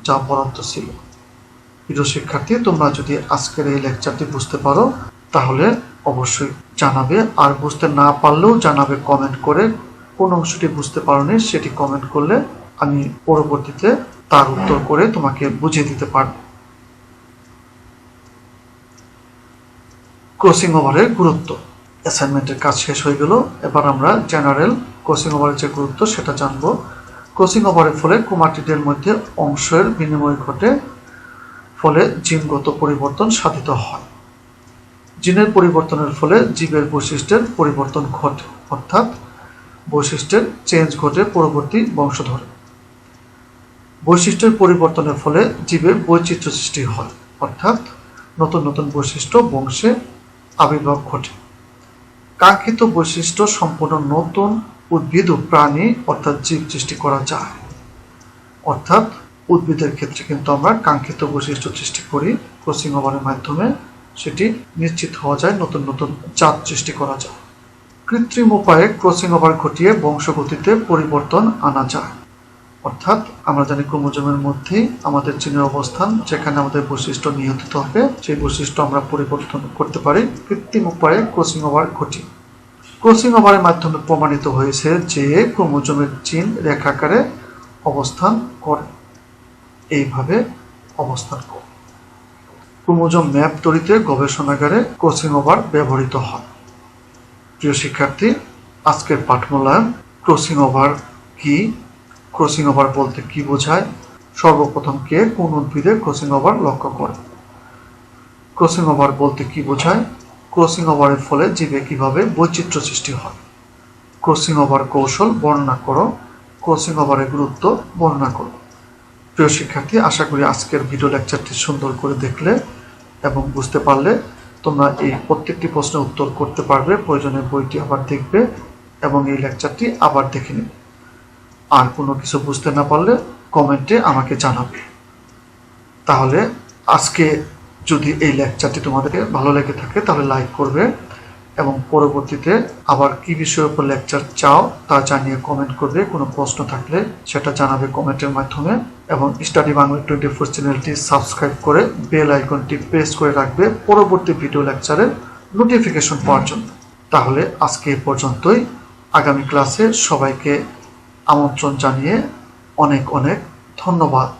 যা বরাদ্দ ছিল। প্রিয় শিক্ষার্থী, তোমরা যদি আজকের এই লেকচারটি বুঝতে পারো তাহলে অবশ্যই জানাবে, আর বুঝতে না পারলেও জানাবে কমেন্ট করে। কোন অংশটি বুঝতে পারোনি সেটি কমেন্ট করলে আমি পরবর্তীতে তার উত্তর করে তোমাকে বুঝিয়ে দিতে পারব। ক্রসিং ওভারের গুরুত্ব। অ্যাসাইনমেন্টের কাজ শেষ হয়ে গেল। এবার আমরা জেনারেল ক্রসিং ওভারের যে গুরুত্ব সেটা জানবো। ক্রসিং ওভারের ফলে ক্রোমাটিডের মধ্যে অংশের বিনিময় ঘটে, ফলে জিনগত পরিবর্তন সাধিত হয়। জিনের পরিবর্তনের ফলে জীবের বৈশিষ্ট্যের পরিবর্তন ঘটে, অর্থাৎ বৈশিষ্ট্যের চেঞ্জ ঘটে পরবর্তী বংশধরে। বৈশিষ্ট্যের পরিবর্তনের ফলে জীবের বৈচিত্র্য সৃষ্টি হয়, অর্থাৎ নতুন নতুন বৈশিষ্ট্য বংশে আবির্ভাব ঘটে। কাঙ্ক্ষিত বৈশিষ্ট্য সম্পন্ন নতুন উদ্ভিদ ও প্রাণী অর্থাৎ জীব সৃষ্টি করা যায়। অর্থাৎ উদ্ভিদের ক্ষেত্রে কিন্তু আমরা কাঙ্ক্ষিত বৈশিষ্ট্য সৃষ্টি করি, ক্রসিং ওভারের মাধ্যমে সেটি নিশ্চিত হওয়া যায়, নতুন নতুন জাত সৃষ্টি করা যায়। কৃত্রিম উপায়ে ক্রসিং ওভার ঘটিয়ে বংশগতিতে পরিবর্তন আনা যায়। অর্থাৎ আমরা জানি ক্রোমোজোমের মধ্যেই আমাদের জিনের অবস্থান, যেখানে আমাদের বৈশিষ্ট্য নিয়ন্ত্রিত হবে, সেই বৈশিষ্ট্য আমরা পরিবর্তন করতে পারি কৃত্রিম উপায়ে ক্রসিং ওভার ঘটিয়ে। ক্রসিং ওভারের মাধ্যমে প্রমাণিত হয়েছে যে ক্রোমোজোমের জিন রেখাকারে অবস্থান করে, এইভাবে অবস্থান করে। ক্রোমোজোম ম্যাপ তৈরিতে গবেষণাগারে ক্রসিং ওভার ব্যবহৃত হয়। প্রিয় শিক্ষার্থী, আজকের পাঠ মূল্যায়ন। ক্রসিং ওভার কি, ক্রসিং ওভার বলতে কি বোঝায়, সর্বপ্রথম কে কোন উদ্ভিদে ক্রসিং ওভার লক্ষ্য করে, ক্রসিং ওভার বলতে কি বোঝায়, ক্রসিং ওভারের ফলে জীবে কিভাবে বৈচিত্র্য সৃষ্টি হয়, ক্রসিং ওভার কৌশল বর্ণনা করো, ক্রসিং ওভারের গুরুত্ব বর্ণনা করো। প্রিয় শিক্ষার্থী, আশা করি আজকের ভিডিও লেকচারটি সুন্দর করে দেখলে এবং বুঝতে পারলে তোমরা এই প্রত্যেকটি প্রশ্নের উত্তর করতে পারবে। প্রয়োজনে বইটি আবার দেখবে এবং এই লেকচারটি আবার দেখে নেবে। আর কোনো কিছু বুঝতে না পারলে কমেন্টে আমাকে জানাবে। তাহলে আজকে যদি এই লেকচারটি তোমাদের ভালো লেগে থাকে তাহলে লাইক করবে, এবং পরবর্তীতে আবার কি বিষয়ের উপর লেকচার চাও তা জানিয়ে কমেন্ট করবে। কোনো প্রশ্ন থাকলে সেটা জানাবে কমেন্টের মাধ্যমে, এবং স্টাডি বাংলা 24 চ্যানেলটি সাবস্ক্রাইব করে বেল আইকনটি প্রেস করে রাখবে পরবর্তী ভিডিও লেকচারের নোটিফিকেশন পাওয়ার জন্য। তাহলে আজকে এই পর্যন্তই। আগামী ক্লাসে সবাইকে আমন্ত্রণ জানিয়ে অনেক অনেক ধন্যবাদ।